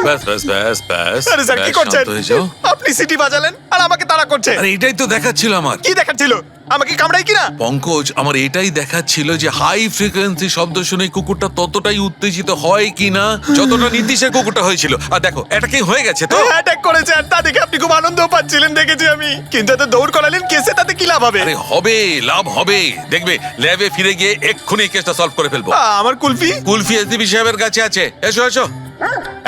ব্যাস ব্যাস ব্যাস ব্যাস আরে স্যার কি ব্যাস, করছেন শান্ত হয়ে যাও। আপনি সিটি বাজালেন আর আমাকে তাড়া করছে আরে এটাই তো দেখাচ্ছিল আমার কি দেখাচ্ছিল আমাকে কামড়াই কিনা পঙ্কজ, আমার এটাই দেখাচ্ছিল যে হাই ফ্রিকোয়েন্সি শব্দ শুনে কুকুরটা ততটাই উত্তেজিত হয় কিনা যতটা নীতিশের কুকুরটা হয়েছিল। আর দেখো এটা কি হয়ে গেছে তো। অ্যাটাক করেছে আর তা দেখে আপনি খুব আনন্দ পাচ্ছিলেন দেখেছি আমি, কিন্তু এত দৌড় করালেন কেসে, তাতে কি লাভ হবে? আরে হবে, লাভ হবে, দেখবে ল্যাবে ফিরে গিয়ে এক্ষুনি কেসটা সলভ করে ফেলবো। আমার কুলফি কুলফি এসডিপি সাহেবের কাছে আছে, এসো এসো।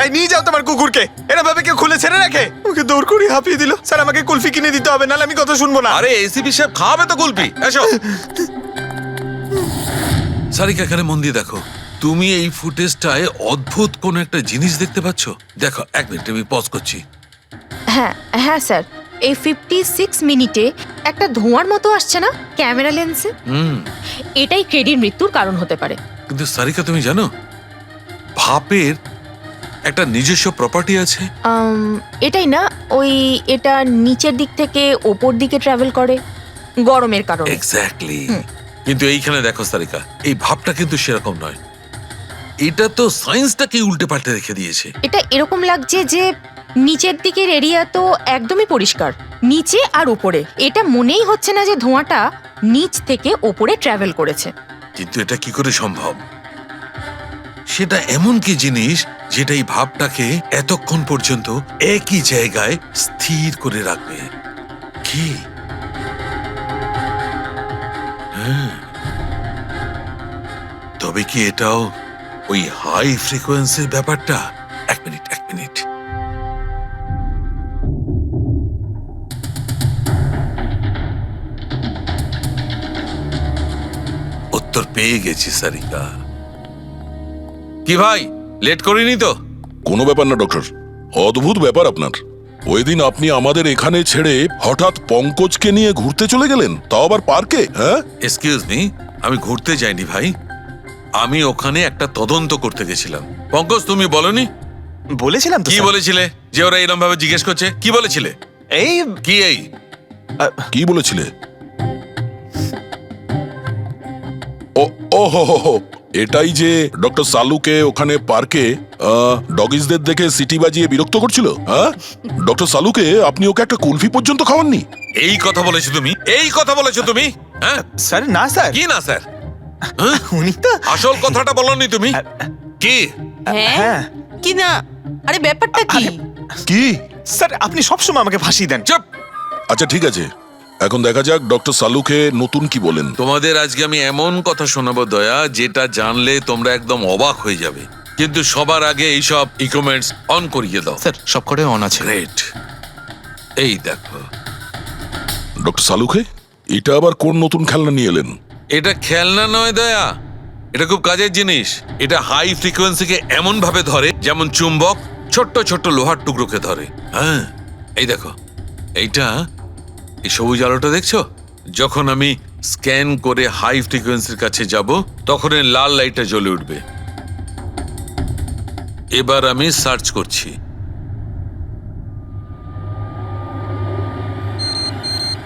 এই নিয়ে যাও তোমার কুকুরকে, এরা ভাবে কেউ খুলে ছেড়ে রাখে? ওকে দৌড় করে হাঁপিয়ে দিল। স্যার আমাকে কুলফি কিনে দিতে হবে, নাহলে আমি কথা শুনবো না। আরে এসিপি সাহেব খাওয়াবে তো কুলফি, এসো। সারিকা এখানে মন দিয়ে দেখো, তুমি এই ফুটেজটায় অদ্ভুত কোন একটা জিনিস দেখতে পাচ্ছ? দেখো 1 মিনিট আমি পজ করছি। হ্যাঁ হ্যাঁ স্যার, এই 56 মিনিটে একটা ধোঁয়ার মতো আসছে না ক্যামেরা লেন্সে? এটাই কেডির মৃত্যুর কারণ হতে পারে। কিন্তু সারিকা তুমি জানো ভাপের একটা নিজস্ব প্রপার্টি আছে? এটাই না, ওই এটা নিচের দিক থেকে ওপর দিকে ট্রাভেল করে গরমের কারণে। এক্স্যাক্টলি। কিন্তু এইখানে দেখো সারিকা, এই ভাবটা কিন্তু সেরকম নয়, এটা তো সায়েন্সটাকে উল্টে পাল্টে রেখে দিয়েছে। এটা এরকম লাগছে যে নিচের দিকের এরিয়া তো একদমই পরিষ্কার, নিচে আর উপরে এটা মনেই হচ্ছে না যে ধোঁয়াটা নিচ থেকে ওপরে ট্রাভেল করেছে। কিন্তু এটা কি করে সম্ভব? সেটা এমন কি জিনিস যেটা এই ভাবটাকে এতক্ষণ পর্যন্ত একই জায়গায় স্থির করে রাখবে? কি? হ্যাঁ, তবে কি এটাও ওই হাই ফ্রিকোয়েন্সির ব্যাপারটা? 1 মিনিট 1 মিনিট। উত্তর পেয়ে গেছি সারিকা। কি ভাই, লেট করিনি তো? কোনো ব্যাপার না ডক্টর, অদ্ভুত ব্যাপার আপনার। ওই দিন আপনি আমাদের এখানে ছেড়ে হঠাৎ পঙ্কজকে নিয়ে ঘুরতে চলে গেলেন, তাও আবার পার্কে। হ্যাঁ, এক্সকিউজ মি, আমি ঘুরতে যাইনি ভাই, আমি ওখানে একটা তদন্ত করতে গেছিলাম। পঙ্কজ তুমি বলনি? বলেছিলাম তো কি স্যার। বলেছিলে যে ওরা এরকম ভাবে জিজ্ঞেস করছে? কি বলেছিলে? এই কি এই? কি বলেছিলে? ও ও হো হো হো, এটাই যে ডক্টর সালুকে ওখানে পার্কে ডগিসদের দেখে সিটি বাজিয়ে বিরক্ত করছিল। হ্যাঁ, ডক্টর সালুকে আপনি ওকে একটা কুলফি পর্যন্ত খাওয়াননি? এই কথা বলেছো তুমি? এই কথা বলেছো তুমি? হ্যাঁ স্যার না স্যার, কি না স্যার? উনি তো আসল কথাটা বলনি তুমি? কি? হ্যাঁ কি না? আরে ব্যাপারটা কি? কি? স্যার আপনি সবসময় আমাকে ফাঁসিয়ে দেন। চুপ। আচ্ছা ঠিক আছে, এখন দেখা যাক ডক্টর সালুকে নতুন কি বলেন। তোমাদের আজকে আমি এমন কথা শোনাবো দয়া, যেটা জানলে তোমরা একদম অবাক হয়ে যাবে। কিন্তু সবার আগে এইসব ইকুইপমেন্টস অন করিয়ে দাও। স্যার সব কটাই অন আছে। গ্রেট। এই দেখো, ডক্টর সালুকে এটা আবার কোন নতুন খেলনা নিয়ে এলেন? এটা খেলনা নয় দয়া, এটা খুব কাজের জিনিস। এটা হাই ফ্রিকোয়েন্সিকে এমন ভাবে ধরে যেমন চুম্বক ছোট্ট ছোট্ট লোহার টুকরোকে ধরে। হ্যাঁ, এই দেখো, এইটা, এই সবুজ আলোটা দেখছো? যখন আমি স্ক্যান করে হাই ফ্রিকোয়েন্সির কাছে যাব তখন এই লাল লাইটটা জ্বলে উঠবে। এবার আমি সার্চ করছি।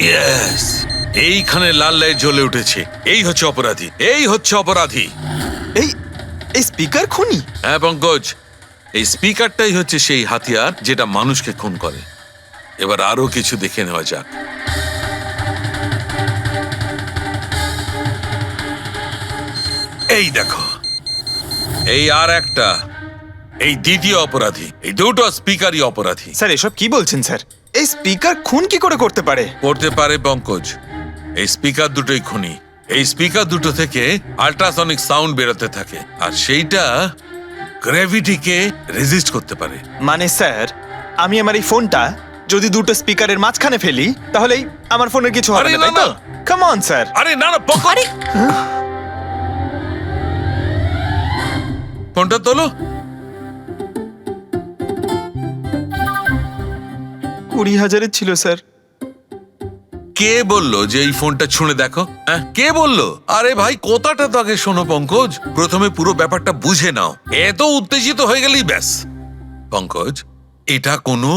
ইয়েস, এইখানে লাল লাইট জ্বলে উঠেছে। এই হচ্ছে অপরাধী, এই হচ্ছে অপরাধী। এই এই স্পিকার খুনি? হ্যাঁ পঙ্কজ, এই স্পিকারটাই হচ্ছে সেই হাতিয়ার যেটা মানুষকে খুন করে। এবার আরো কিছু দেখে নেওয়া যাক। এই দেখো, এই আর একটা, এই দ্বিতীয় অপরাধী। এই দুটো স্পিকারই অপরাধী। স্যার এসব কি বলছেন স্যার? এই স্পিকার খুন কি করে করতে পারে? করতে পারে পঙ্কজ, এই স্পিকার দুটোই খুনি। এই স্পিকার দুটো থেকে আল্ট্রাসনিক সাউন্ড বেরোতে থাকে, আর সেইটা গ্র্যাভিটিকে রেজিস্ট করতে পারে। মানে স্যার, আমি আমার এই ফোনটা যদি দুটো স্পিকারের মাঝখানে ফেলি তাহলেই আমার ফোনের কিছু হবে আরে না, না, তাই তো? না। Come on sir. আরে না না পঙ্কজ, ফোনটা তোলো। 20,000 ছিল স্যার। কে বললো যে এই ফোনটা ছুঁড়ে দেখো? হ্যাঁ, কে বললো? আরে ভাই কথাটা তো আগে শোনো পঙ্কজ, প্রথমে পুরো ব্যাপারটা বুঝে নাও। এত উত্তেজিত হয়ে গেলেই ব্যাস। পঙ্কজ, এটা কোনো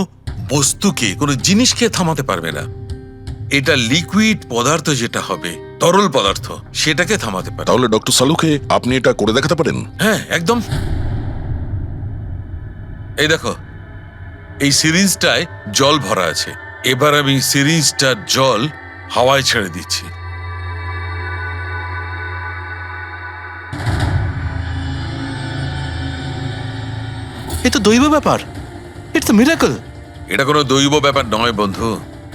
বস্তুকে, কোনো জিনিসকে থামাতে পারবে না। এটা লিকুইড পদার্থ, যেটা হবে তরল পদার্থ, সেটাকে থামাতে পারে। তাহলে ডক্টর সালুকে আপনি এটা করে দেখাতে পারেন? হ্যাঁ একদম। এই দেখো, এই সিরিঞ্জটায় জল ভরা আছে। এবার আমি সিরিঞ্জটার জল হাওয়ায় ছেড়ে দিচ্ছি। এ তো দৈব ব্যাপার, ইটস আ মিরাকল। এটা কোনো দৈব ব্যাপার নয় বন্ধু,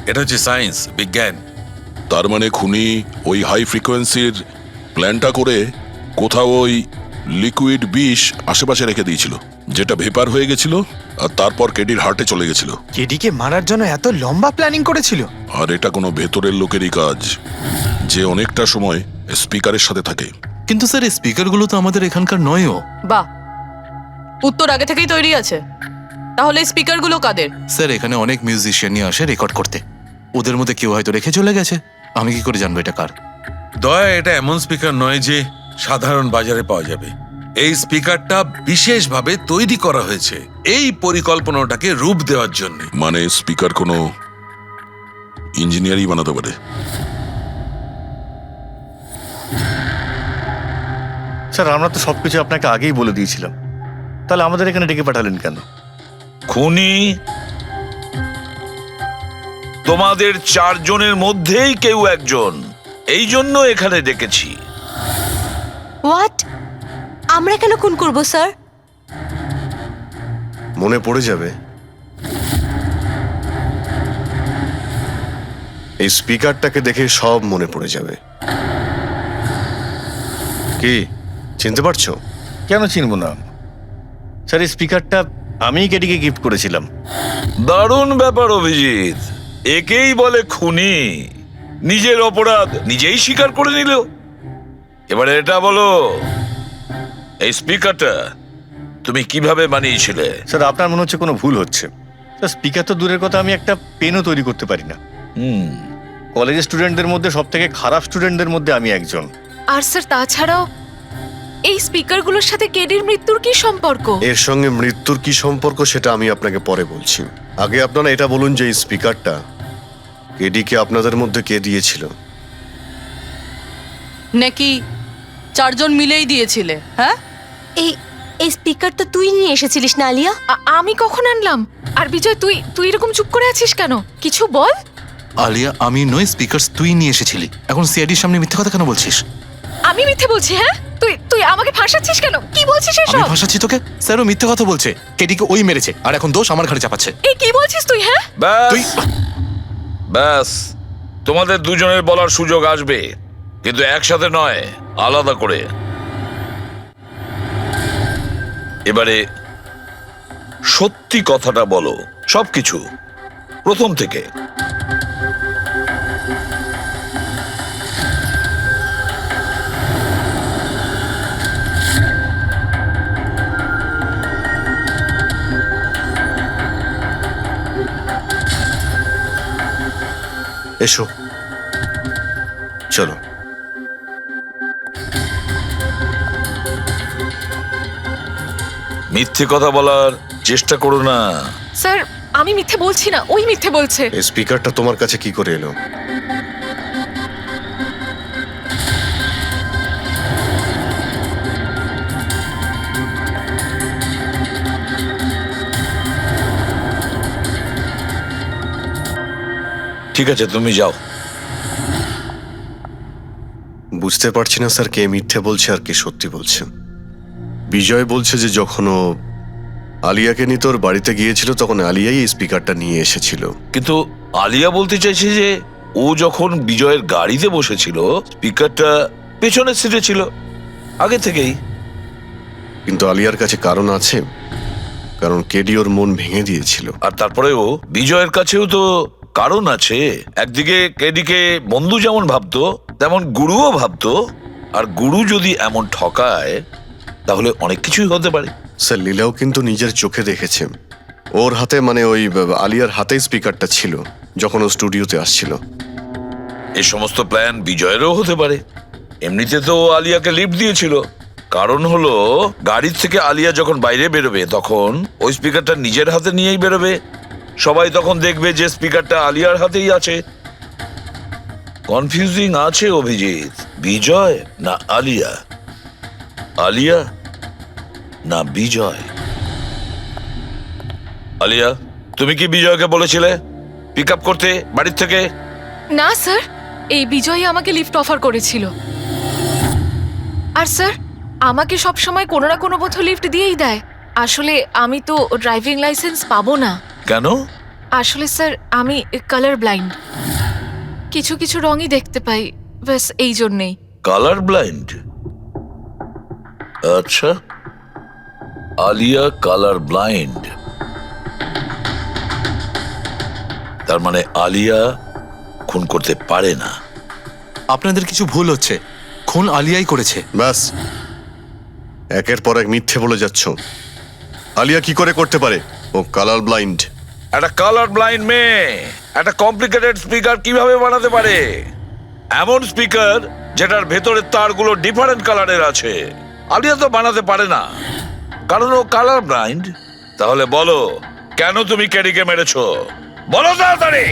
এটা হচ্ছে সায়েন্স, বিজ্ঞান। তার মানে খুনি ওই হাই ফ্রিকোয়েন্সির প্ল্যানটা করে কোথাও ওই লিকুইড বিষ আশেপাশে রেখে দিয়েছিল, যেটা ভেপার হয়ে গেছিল আর তারপর কেডির হার্টে চলে গেছিল। কেডিকে মারার জন্য এত লম্বা প্ল্যানিং করেছিল? আর এটা কোনো ভেতরের লোকেরই কাজ, যে অনেকটা সময় স্পিকারের সাথে থাকে। কিন্তু স্যার এই স্পিকারগুলো তো আমাদের এখানকার নয়ও। বাহ, উত্তর আগে থেকেই তৈরি আছে। তাহলে স্পিকারগুলো কাদের? স্যার এখানে অনেক মিউজিশিয়ানই আসে রেকর্ড করতে, ওদের মধ্যে কেউ হয়তো রেখে চলে গেছে। আমি কি করে জানবো এটা কার? দয়া, এটা এমন স্পিকার নয় যে সাধারণ বাজারে পাওয়া যাবে। এই স্পিকারটা বিশেষভাবে তৈরি করা হয়েছে এই পরিকল্পনাটাকে রূপ দেওয়ার জন্য। মানে স্পিকার কোনো ইঞ্জিনিয়ারই বানাতে পারে। স্যার আমরা তো সবকিছু আপনাকে আগেই বলে দিয়েছিলাম, তাহলে আমাদের এখানে ডেকে পাঠালেন কেন? খুনি তোমাদের 4 জনের মধ্যেই কেউ একজন, এই জন্য এখানে ডেকেছি। হোয়াট? আমরা কেন খুন করব স্যার? মনে পড়ে যাবে, এই স্পিকারটাকে দেখে সব মনে পড়ে যাবে। কি চিনতে পারছো? কেন চিনব না স্যার, এই স্পিকারটা আমিই কেডিকে গিফট করেছিলাম। দারুণ ব্যাপার অভিজিৎ, একেই বলে খুনি। নিজের অপরাধ নিজেই স্বীকার করে নিল। এবারে এটা বলো, এই স্পিকারটা তুমি কিভাবে বানিয়েছিলে? স্যার আপনার মনে হচ্ছে কোনো ভুল হচ্ছে। স্যার স্পিকার তো দূরের কথা, আমি একটা পেনও তৈরি করতে পারি না। কলেজের স্টুডেন্টদের মধ্যে সব থেকে খারাপ স্টুডেন্টদের মধ্যে আমি একজন। আর স্যার তাছাড়াও এই স্পিকারগুলোর সাথে কেডির মৃত্যুর কি সম্পর্ক? এর সঙ্গে মৃত্যুর কি সম্পর্ক সেটা আমি আপনাকে পরে বলছি। আগে আপনারা এটা বলুন যে এই স্পিকারটা কেডিকে আপনাদের মধ্যে কে দিয়েছিল? নাকি 4 জন মিলেই দিয়েছিলে? হ্যাঁ, এই এই স্পিকার তো তুই নিয়ে এসেছিলিস না আলিয়া? আমি কখন আনলাম? আর বিজয়, তুই এরকম চুপ করে আছিস কেন? কিছু বল। আলিয়া, আমি নয়, স্পিকার তুই নিয়ে এসেছিলি। এখন সিআইডির সামনে মিথ্যে কথা কেন বলছিস? আমি মিথ্যে বলছি? হ্যাঁ, তুই আমাকে ফাঁসাচ্ছিস কেন? কি বলছিস আমি এসব? ফাঁসাচ্ছি তোকে? স্যারও মিথ্যে কথা বলছে, কেডিকে ওই মেরেছে আর এখন দোষ আমার ঘাড়ে চাপাচ্ছে। এই কি বলছিস তুই? হ্যাঁ, তুই ব্যাস, তোমাদের দুজনের বলার সুযোগ আসবে, কিন্তু একসাথে নয়, আলাদা করে। এবারে সত্যি কথাটা বলো, সবকিছু প্রথম থেকে। এসো, চলো। মিথ্যে কথা বলার চেষ্টা করো না। স্যার আমি মিথ্যে বলছি না, ওই মিথ্যে বলছে। এই স্পিকারটা তোমার কাছে কি করে এলো? ঠিক আছে, তুমি যাও। বুঝতে পারছি না স্যার, কে মিথ্যে বলছে আর কে সত্যি বলছে। বিজয় বলছে যে যখন ও আলিয়াকে নিয়ে তোর বাড়িতে গিয়েছিল তখন আলিয়াই এই স্পিকারটা নিয়ে এসেছিল। কিন্তু আলিয়া বলতে চাইছে যে ও যখন বিজয়ের গাড়িতে বসেছিল স্পিকারটা পেছনের সিটে ছিল আগে থেকেই। কিন্তু আলিয়ার কাছে কারণ আছে, কারণ কেডি ওর মন ভেঙে দিয়েছিল। আর তারপরেও বিজয়ের কাছেও তো কারণ আছে। একদিকে কেডিকে বন্ধু যেমন ভাবতো তেমন গুরুও ভাবতো, আর গুরু যদি এমন ঠকায় তাহলে অনেক কিছুই হতে পারে। স্যার লীলাও কিন্তু নিজের চোখে দেখেছে, ওর হাতে মানে ওই আলিয়ার হাতেই স্পিকারটা ছিল যখন ও স্টুডিওতে আসছিল। এই সমস্ত প্ল্যান বিজয়েরও হতে পারে। এমনিতে তো ও আলিয়াকে লিফট দিয়েছিল, কারণ হলো গাড়ির থেকে আলিয়া যখন বাইরে বেরোবে তখন ওই স্পিকারটা নিজের হাতে নিয়েই বেরোবে। সবাই তখন দেখবে যে স্পিকারটা আলিয়ার হাতেই আছে। কনফিউজিং আছে অভিজিৎ, বিজয় না আলিয়া, আলিয়া না বিজয়। আলিয়া, তুমি কি বিজয়কে বলেছিলে পিক আপ করতে বাড়ির থেকে? না স্যার, এই বিজয়ই আমাকে লিফট অফার করেছিল। আর স্যার, আমাকে সব সময় কোনো না কোনো বোধ লিফট দিয়েই দেয়। আসলে আমি তো ড্রাইভিং লাইসেন্স পাবো না। কেন? আসলে স্যার, আমি কালার ব্লাইন্ড, কিছু কিছু রঙই দেখতে পাই, ব্যাস এই জন্যেই। Colour blind? আচ্ছা, আলিয়া কালার ব্লাইন্ড। তার মানে আলিয়া খুন করতে পারে না। আপনাদের কিছু ভুল হচ্ছে, খুন আলিয়াই করেছে। ব্যাস, একের পর এক মিথ্যে বলে যাচ্ছ। আলিয়া কি করে করতে পারে? ও কালার ব্লাইন্ড। একটা কালার ব্লাইন্ড মেয়ে একটা কমপ্লিকেটেড স্পিকার কিভাবে বানাতে পারে? এমন স্পিকার যেটার ভেতরের তারগুলো ডিফারেন্ট কালারের আছে। আলিয়া তো বানাতে পারে না, কারণ ও কালার ব্লাইন্ড। তাহলে বলো, কেন তুমি ক্যারিকে মেরেছো? বলো তাড়াতাড়ি।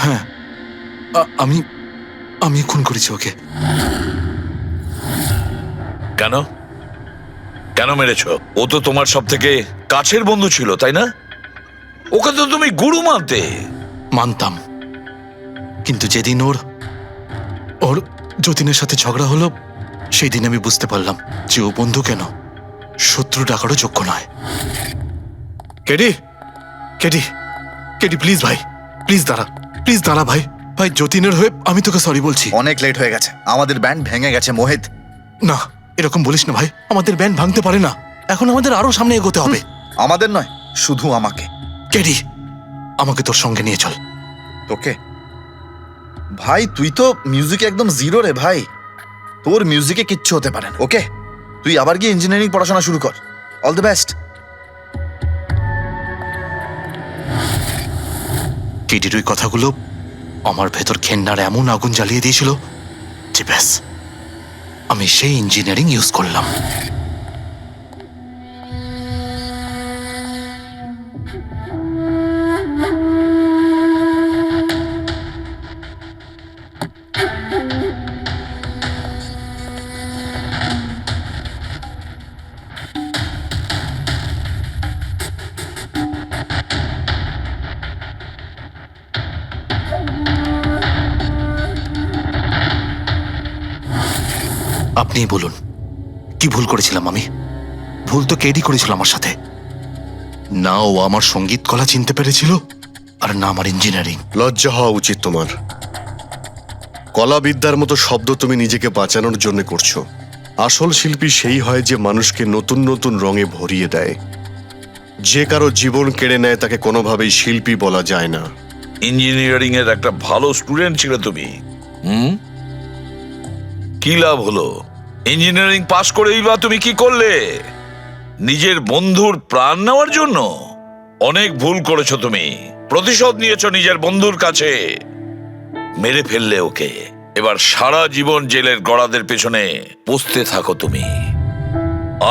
হ্যাঁ, আমি আমি খুন করেছি ওকে। কেন কেন মেরেছো? ও তো তোমার সব থেকে কাছের বন্ধু ছিল, তাই না? ওকে তো তুমি গুরু মানতে। মানতাম, কিন্তু যেদিন ওর যতীনের সাথে ঝগড়া হলো, সেই দিন আমি বুঝতে পারলাম যে ও বন্ধু কেন, শত্রু ডাকারও যোগ্য নয়। কেডি, কেডি, কেডি, প্লিজ ভাই, প্লিজ দাঁড়া ভাই। ভাই, যতীনের হয়ে আমি তোকে সরি বলছি। অনেক লেট হয়ে গেছে, আমাদের ব্যান্ড ভেঙে গেছে মোহিত। না, এরকম বলিস না ভাই, আমাদের ব্যান্ড ভাঙতে পারে না। এখন আমাদের আরো সামনে এগোতে হবে। আমাদের নয়, শুধু আমাকে। কেডি, আমাকে তোর সঙ্গে নিয়ে চল। তোকে? ভাই, তুই তো মিউজিকে একদম জিরো রে ভাই। তোর মিউজিকে কিচ্ছু হতে পারে না। ওকে, তুই আবার গিয়ে ইঞ্জিনিয়ারিং পড়াশোনা শুরু কর। All the best. কেডির ওই কথাগুলো আমার ভেতর ঘেন্নার এমন আগুন জ্বালিয়ে দিয়েছিল যে ব্যাস, আমি সেই ইঞ্জিনিয়ারিং ইউজ করলাম। আপনিই বলুন, কি ভুল করেছিলাম আমি? ভুল তো কেডি করেছিল আমার সাথে। না ও আমার সঙ্গীত কলা চিনতে পেরেছিল, আর না আমার ইঞ্জিনিয়ারিং। লজ্জা হওয়া উচিত তোমার। কলাবিদ্যার মতো শব্দ তুমি নিজেকে বাঁচানোর জন্য করছো। আসল শিল্পী সেই হয় যে মানুষকে নতুন নতুন রঙে ভরিয়ে দেয়। যে কারো জীবন কেড়ে নেয় তাকে কোনোভাবেই শিল্পী বলা যায় না। ইঞ্জিনিয়ারিং এর একটা ভালো স্টুডেন্ট ছিল তুমি। কি লাভ হলো? ইঞ্জিনিয়ারিং পাশ করেই বা তুমি কি করলে? নিজের বন্ধুর প্রাণ নেওয়ার জন্য? অনেক ভুল করেছো তুমি। প্রতিশোধ নিয়েছো নিজের বন্ধুর কাছে। মেরে ফেললে ওকে। এবার সারা জীবন জেলের গড়াদের পেছনে পৌঁছতে থাকো তুমি।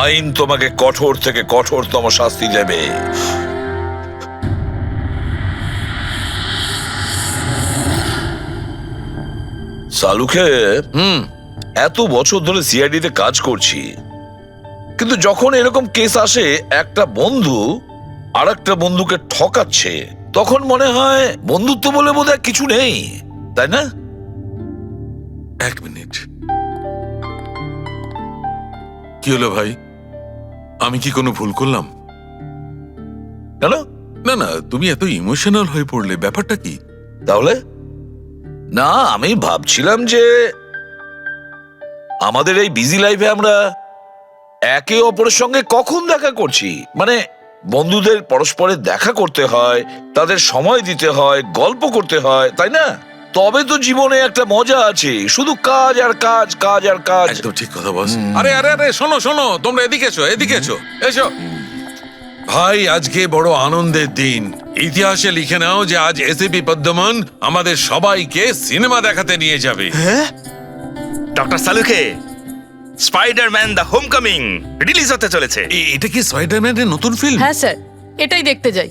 আইন তোমাকে কঠোর থেকে কঠোরতম শাস্তি দেবে। সালুকে এত বছর ধরে সিআইডিতে কাজ করছি, কিন্তু যখন এরকম কেস আসে একটা বন্ধু আর একটা বন্ধুকে ঠকাচ্ছে, তখন মনে হয় বন্ধুত্ব বলে বোধহয় কিছু নেই, তাই না? এক মিনিট, কি হলো ভাই? আমি কি কোনো ভুল করলাম? কেন? না না, তুমি এত ইমোশনাল হয়ে পড়লে, ব্যাপারটা কি? তাহলে না, আমি ভাবছিলাম যে আমাদের এই বিজি লাইফে আমরা একে অপরের সঙ্গে কখন দেখা করছি। মানে বন্ধুদের পরস্পরের দেখা করতে হয়, তাদের সময় দিতে হয়, গল্প করতে হয়, তাই না? তবে তো জীবনে একটা মজা আছে। শুধু কাজ আর কাজ, কাজ আর কাজ। একদম ঠিক কথা বস। আরে আরে আরে, শোনো শোনো, তোমরা এদিকে এসো, এদিকে এসো, এসো। ভাই, আজকে বড় আনন্দের দিন। ইতিহাসে লিখে নাও যে আজ এসিপি পদ্মমন আমাদের সবাইকে সিনেমা দেখাতে নিয়ে যাবে। ডক্টর সালুকে, স্পাইডারম্যান দ্য হোমকামিং রিলিজ হতে চলেছে। এটা কি স্পাইডারম্যানের নতুন ফিল্ম? হ্যাঁ স্যার, এটাই দেখতে যাই।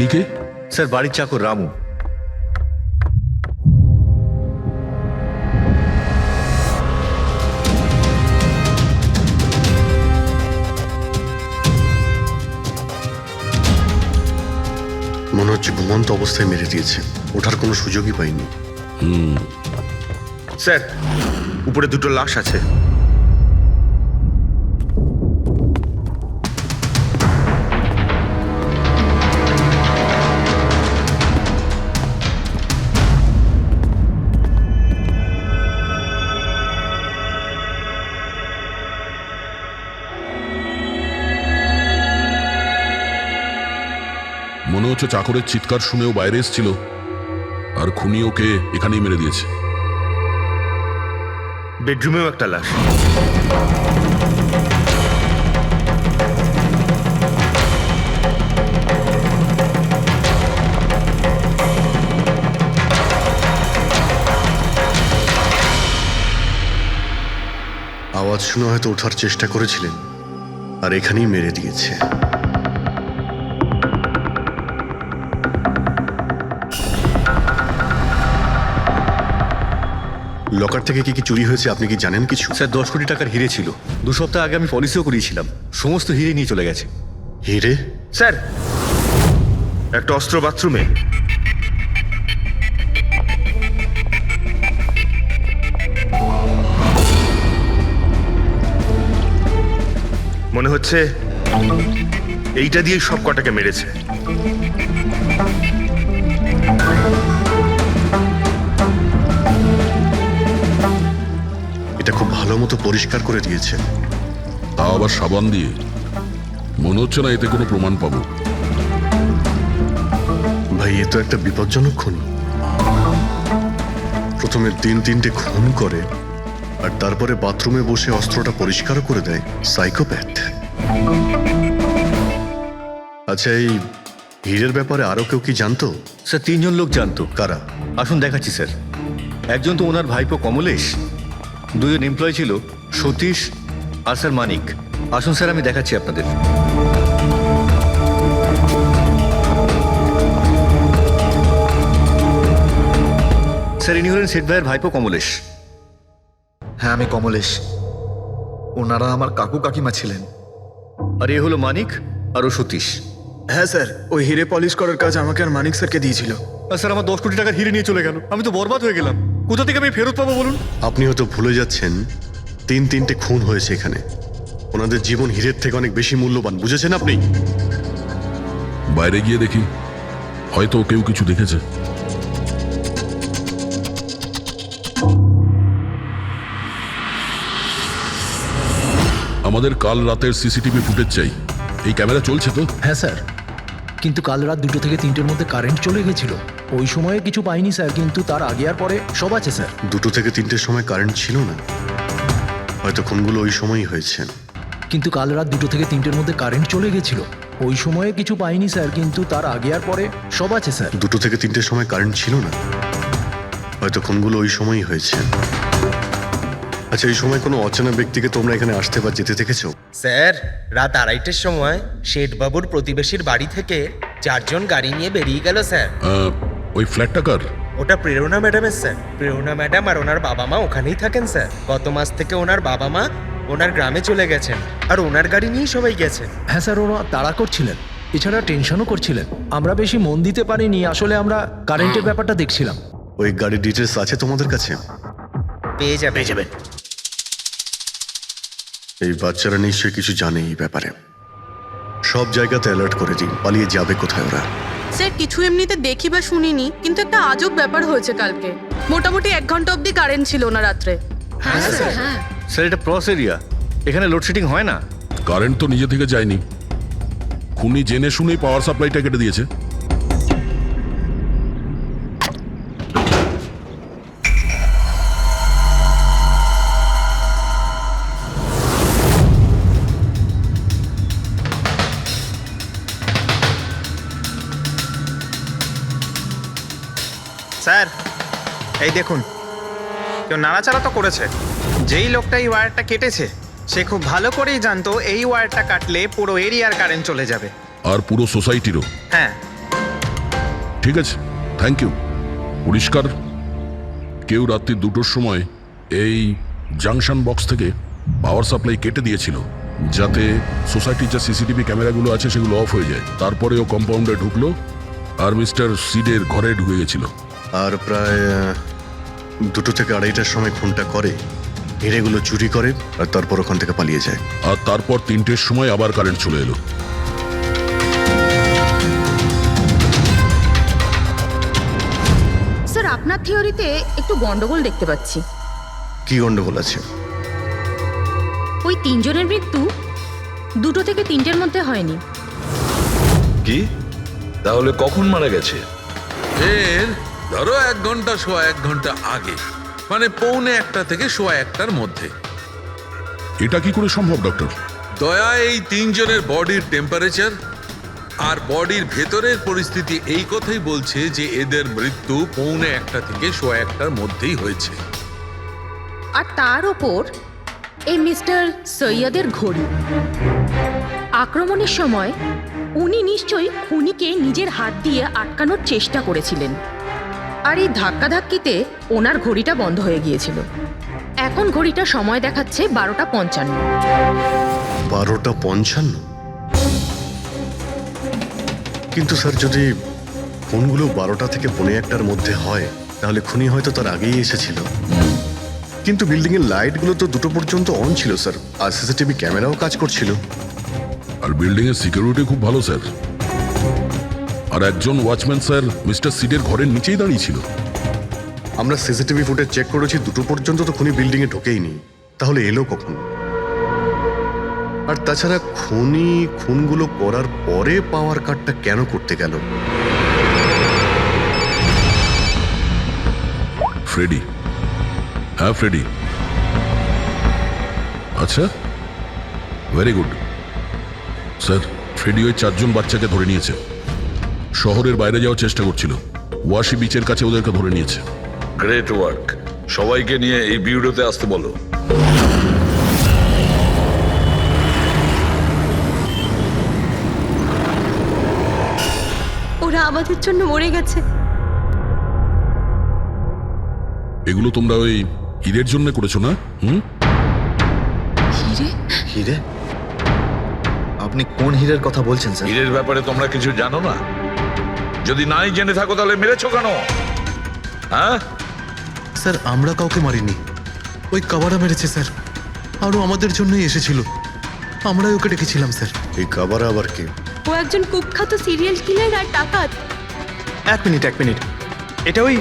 ইনিকে? স্যার বাড়ির চাকর রামু। মনে হচ্ছে ঘুমন্ত অবস্থায় মেরে দিয়েছে, ওঠার কোনো সুযোগই পাইনি। স্যার উপরে দুটো লাশ আছে। মনে হচ্ছে চাকরের চিৎকার শুনেও বাইরে এসেছিল, আর খুনি ওকে এখানেই মেরে দিয়েছে। বেডরুমেও একটা লাশ। আওয়াজ শুনে হয়তো ওঠার চেষ্টা করেছিলেন, আর এখানেই মেরে দিয়েছে। লকার থেকে কি কি চুরি হয়েছে আপনি কি জানেন কিছু? স্যার 10 কোটি টাকার হিরে ছিল। 2 সপ্তাহ আগে আমি পলিসিও করিয়েছিলাম, সমস্ত হিরে নিয়ে চলে গেছে। হিরে? স্যার একটা অস্ত্র বাথরুমে। মনে হচ্ছে এইটা দিয়ে সব কটাকে মেরেছে। এটা খুব ভালো মতো পরিষ্কার করে দিয়েছে। তাও আবার সাবান দিয়ে। মনে হচ্ছে না এতে কোনো প্রমাণ পাবো। ভাই এ তো একটা বিপজ্জনক খুনি। প্রথমে 3-3টে খুন করে, আর তারপরে বাথরুমে বসে অস্ত্রটা পরিষ্কারও করে দেয়। সাইকোপ্যাথ। আচ্ছা, এই হীরের ব্যাপারে আরো কেউ কি জানতো? স্যার 3 জন লোক জানতো। কারা? আসুন দেখাচ্ছি স্যার। একজন তো ওনার ভাইপো কমলেশ, 2 জন এমপ্লয় ছিল সতীশ আর স্যার মানিক। আসুন স্যার আমি দেখাচ্ছি আপনাদের। স্যার ইনি হলেন সেট ভাইয়ের ভাইপো কমলেশ। হ্যাঁ আমি কমলেশ, ওনারা আমার কাকু কাকিমা ছিলেন। আর এ হলো মানিক আর ও সতীশ। হ্যাঁ স্যার, ওই হিরে পলিশ করার কাজ আমাকে আর মানিক স্যারকে দিয়েছিল। আর স্যার আমার 10 কোটি টাকার হিরে নিয়ে চলে গেল, আমি তো বরবাদ হয়ে গেলাম। কোথা থেকে আমি ফেরত পাবো বলুন? আপনি হয়তো ভুলে যাচ্ছেন 3-3টে খুন হয়েছে এখানে। ওনাদের জীবন হীরের থেকে অনেক বেশি মূল্যবান, বুঝেছেন আপনি? বাইরে গিয়ে দেখি, হয়তো কেউ কিছু দেখেছে। আমাদের কাল রাতের সিসিটিভি ফুটেজ চাই। এই ক্যামেরা চলছে তো? হ্যাঁ স্যার, কিন্তু কাল রাত 2 থেকে 3টের মধ্যে কারেন্ট চলে গেছিল। ওই সময়ে কিছু পাইনি স্যার, কিন্তু তার আগে আর পরে সব আছে স্যার। 2 থেকে 3টের সময় কারেন্ট ছিল না, হয়তো খুনগুলো ওই সময়ই হয়েছে। কিন্তু কাল রাত 2 থেকে 3টের মধ্যে কারেন্ট চলে গেছিল। ওই সময়ে কিছু পাইনি স্যার, কিন্তু তার আগে আর পরে সব আছে স্যার। 2 থেকে 3টের সময় কারেন্ট ছিল না, হয়তো খুনগুলো ওই সময়ই হয়েছে। আচ্ছা, এই সময় কোনো অচেনা ব্যক্তিকে তোমরা এখানে আসতে বা যেতে দেখেছো? স্যার রাত 2:30টার সময় শেঠবাবুর প্রতিবেশীর বাড়ি থেকে 4 জন গাড়ি নিয়ে বেরিয়ে গেল স্যার। ওই ফ্ল্যাটটা কার? ওটা প্রেরণা ম্যাডামের স্যার। প্রেরণা ম্যাডাম আর ওনার বাবা মা ওখানেই থাকেন স্যার। গত মাস থেকে ওনার বাবা মা ওনার গ্রামে চলে গেছেন, আর ওনার গাড়ি নিয়েই সবাই গেছেন। হ্যাঁ স্যার, ওরা তাড়া করছিলেন, এছাড়া টেনশনও করছিলেন। আমরা বেশি মন দিতে পারিনি, আসলে আমরা কারেন্টের ব্যাপারটা দেখছিলাম। ওই গাড়ির ডিটেলস আছে তোমাদের কাছে? পেয়ে যাবেন। এই বাচ্চারা নিশ্চয়ই কিছু জানে এই ব্যাপারে। সব জায়গাতে অ্যালার্ট করে দিন, পালিয়ে যাবে কোথায় ওরা। স্যার কিছু এমনিতে দেখি বা শুনিনি, কিন্তু একটা আজব ব্যাপার হয়েছে কালকে। মোটামুটি 1 ঘন্টা অবধি কারেন্ট ছিল না রাত্রে। হ্যাঁ স্যার, হ্যাঁ। স্যার এটা ক্রস এরিয়া, এখানে লোডশেডিং হয় না। কারেন্ট তো নিজে থেকে যায়নি, খুনি জেনে শুনেই পাওয়ার সাপ্লাইটা কেটে দিয়েছে। স্যার এই দেখুন, কেউ নাড়াচাড়া তো করেছে। যেই লোকটা এই ওয়্যারটা কেটেছে সে খুব ভালো করেই জানতো এই ওয়্যারটা কাটলে পুরো এরিয়ার কারেন্ট চলে যাবে। আর পুরো সোসাইটিরও। হ্যাঁ, ঠিক আছে, থ্যাংক ইউ। পরিষ্কার, কেউ রাত্রি 2টোর সময় এই জাংশন বক্স থেকে পাওয়ার সাপ্লাই কেটে দিয়েছিল, যাতে সোসাইটির যা সিসিটিভি ক্যামেরাগুলো আছে সেগুলো অফ হয়ে যায়। তারপরে ও কম্পাউন্ডে ঢুকলো আর মিস্টার সিডের ঘরে ঢুকে গেছিল। আর প্রায় 2টো থেকে 2:30টার সময় খুনটা করে, হিরেগুলো চুরি করে আর তারপর ওখান থেকে পালিয়ে যায়। আর তারপর 3টের সময় আবার কারেন্ট চলে এলো। স্যার আপনার থিওরিতে একটু গন্ডগোল দেখতে পাচ্ছি। কি গন্ডগোল আছে? ওই 3 জনের মৃত্যু 2টো থেকে 3টের মধ্যে হয়নি। কি তাহলে কখন মারা গেছে? এর ধরো 1 ঘন্টা সোয়া 1 ঘন্টা আগে, মানে 1:45 থেকে সোয়া 1টার মধ্যে। এটা কি করে সম্ভব ডক্টর? দয়া, এই 3 জনের বডির টেম্পারেচার আর বডির ভেতরের পরিস্থিতি এই কথাই বলছে যে এদের মৃত্যু 1:45 থেকে সোয়া 1টার মধ্যেই হয়েছে। আর তার ওপর এই মিস্টার সৈয়দের ঘড়ি। আক্রমণের সময় উনি নিশ্চয়ই খুনিকে নিজের হাত দিয়ে আটকানোর চেষ্টা করেছিলেন, আর এই ধাক্কাধাক্কিতে ওনার ঘড়িটা বন্ধ হয়ে গিয়েছিল। এখন ঘড়িটা সময় দেখাচ্ছে 12:55। 12:55? কিন্তু স্যার, যদি খুনগুলো 12টা থেকে 1:45টার মধ্যে হয় তাহলে খুনি হয়তো তার আগেই এসেছিল। কিন্তু বিল্ডিং এর লাইটগুলো তো 2টো পর্যন্ত অন ছিল স্যার, আর সিসিটিভি ক্যামেরাও কাজ করছিল। আর বিল্ডিং এর সিকিউরিটি খুব ভালো স্যার। আর একজন ওয়াচম্যান স্যার মিস্টার সিডের ঘরের নিচেই দাঁড়িয়ে ছিল। আমরা সিসিটিভি ফুটেজ চেক করেছি, 2টো পর্যন্ত তো খুনি বিল্ডিং এ ঢোকেইনি। তাহলে এলো কখন? আর তাছাড়া খুনি খুনগুলো করার পরে পাওয়ার কাটটা কেন করতে গেল? ফ্রেডি। হ্যাঁ ফ্রেডি। আচ্ছা, ভেরি গুড স্যার। ফ্রেডি ওই 4 জন বাচ্চাকে ধরে নিয়েছে। শহরের বাইরে যাওয়ার চেষ্টা করছিল, ওয়াশি বিচের কাছে ওদেরকে ধরে নিয়েছে। Great work. সবাইকে নিয়ে এই বিউরোতে আসতে বলো। ওরা আমাদের জন্য মরে গেছে। এগুলো তোমরা ওই হিরের জন্য করেছো না? হিরে? হিরে? আপনি কোন হীরের কথা বলছেন স্যার? হীরের ব্যাপারে তোমরা কিছু জানো না? যদি নাই জেনে থাকো তাহলে মেরেছো কেন? হ্যাঁ স্যার, আমরা কাউকে মারিনি, ওই কাবারা মেরেছে স্যার। আরও আমাদের জন্যই এসেছিল, আমরাই ওকে ডেকেছিলাম স্যার। এই কাবারা আবার কে? ও একজন কুখ্যাত সিরিয়াল কিলার আর ডাকাত। 1 মিনিট। এটা ওই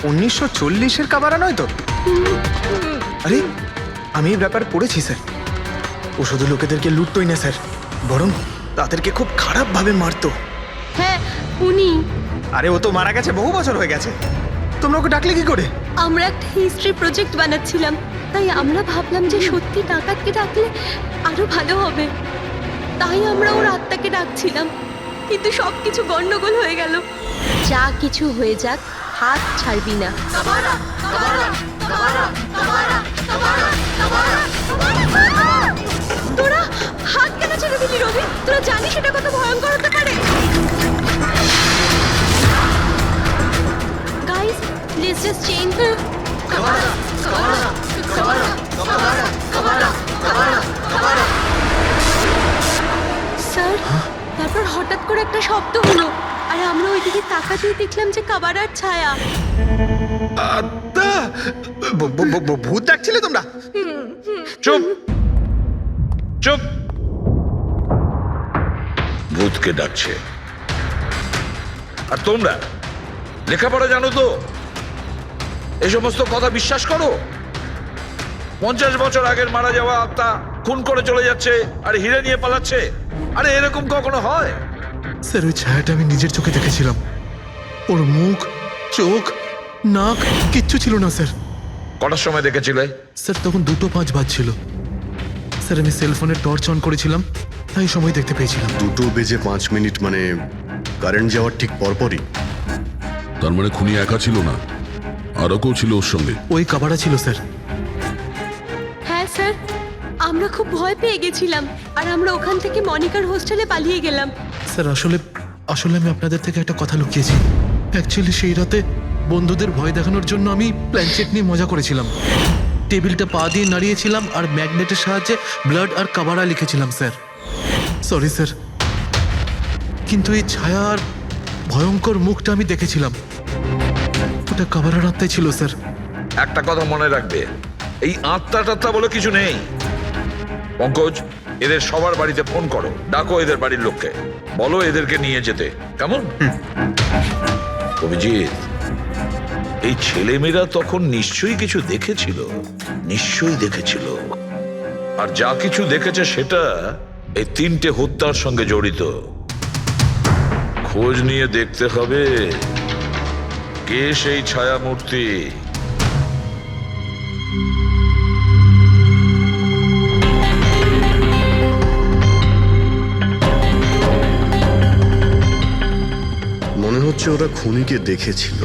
1940-এর কাবারা নয় তো? আরে, আমি এই ব্যাপার পড়েছি স্যার। ও শুধু লোকেদেরকে লুটতোই না স্যার, বরং তাদেরকে খুব খারাপভাবে মারতো। হ্যাঁ, উনি। আরে, ও তো মারা গেছে, বহু বছর হয়ে গেছে। তোমরা ওকে ডাকলে কি করে? আমরা একটা হিস্ট্রি প্রজেক্ট বানাচ্ছিলাম, তাই আমরা ভাবলাম যে সত্যি ডাকাতকে ডাকলে আরো ভালো হবে। তাই আমরা ওর আত্মাকে ডাকছিলাম, কিন্তু সবকিছু গন্ডগোল হয়ে গেল। যা কিছু হয়ে যাক, হাত ছাড়বি না। তোরা হাত কেন ছেড়ে দিলি রবি? তোরা জানিস এটা কত ভয়ঙ্কর হতে পারে। Guys, let's just change the sir. তারপর হঠাৎ করে একটা শব্দ হলো, আর আমরা ওইদিকে তাকাতেই দেখলাম যে কাবারার ছায়া। ভূত ডাকছিলে তোমরা? চুপ চুপ। ভূতকে ডাকছে। আর তোমরা লেখাপড়া জানো তো? এই সমস্ত কথা বিশ্বাস করো? 50 বছর আগের মারা যাওয়া আত্মা খুন করে চলে যাচ্ছে আর হিরে নিয়ে পালাচ্ছে। আরে এরকম কখনো হয়? স্যার, ওই ছায়াটা আমি নিজের চোখে দেখেছিলাম। ওর মুখ, চোখ, নাক কিচ্ছু ছিল না স্যার। কটার সময় দেখেছিলে? স্যার, তখন 2:05 বাজছিল। স্যার, আমি সেলফোনের টর্চ অন করেছিলাম, তাই সময় দেখতে পেয়েছিলাম। 2:05 মানে কারেন্ট যাওয়ার ঠিক পরপরই। তার মানে খুনি একা ছিল না, আরও কেউ ছিল ওর সঙ্গে। ওই কাবারা ছিল স্যার। হ্যাঁ স্যার, আমরা খুব ভয় পেয়ে গেছিলাম, আর আমরা ওখান থেকে মনিকার হোস্টেলে পালিয়ে গেলাম। স্যার, আসলে আসলে আমি আপনাদের থেকে একটা কথা লুকিয়েছি। অ্যাকচুয়ালি সেই রাতে বন্ধুদের ভয় দেখানোর জন্য আমি প্ল্যানচেট নিয়ে মজা করেছিলাম। টেবিলটা পা দিয়ে নাড়িয়েছিলাম আর ম্যাগনেটের সাহায্যে ব্লাড আর কাবারা লিখেছিলাম স্যার। সরি স্যার, কিন্তু এই ছায়ার ভয়ঙ্কর মুখটা আমি দেখেছিলাম, ওটা কাবারার আত্মাই ছিল স্যার। একটা কথা মনে রাখবে, এই আত্মা টাত্মা বলে কিছু নেই। পঙ্কজ, এদের সবার বাড়িতে ফোন করো, ডাকো এদের বাড়ির লোককে, বলো এদেরকে নিয়ে যেতে, কেমন? অভিজিৎ, এই ছেলেমেয়েরা তখন নিশ্চয়ই কিছু দেখেছিল, নিশ্চয়ই দেখেছিল। আর যা কিছু দেখেছে সেটা এই 3টে হত্যার সঙ্গে জড়িত। খোঁজ নিয়ে দেখতে হবে কে সেই ছায়ামূর্তি। মনে হচ্ছে ওরা খুনিকে দেখেছিল।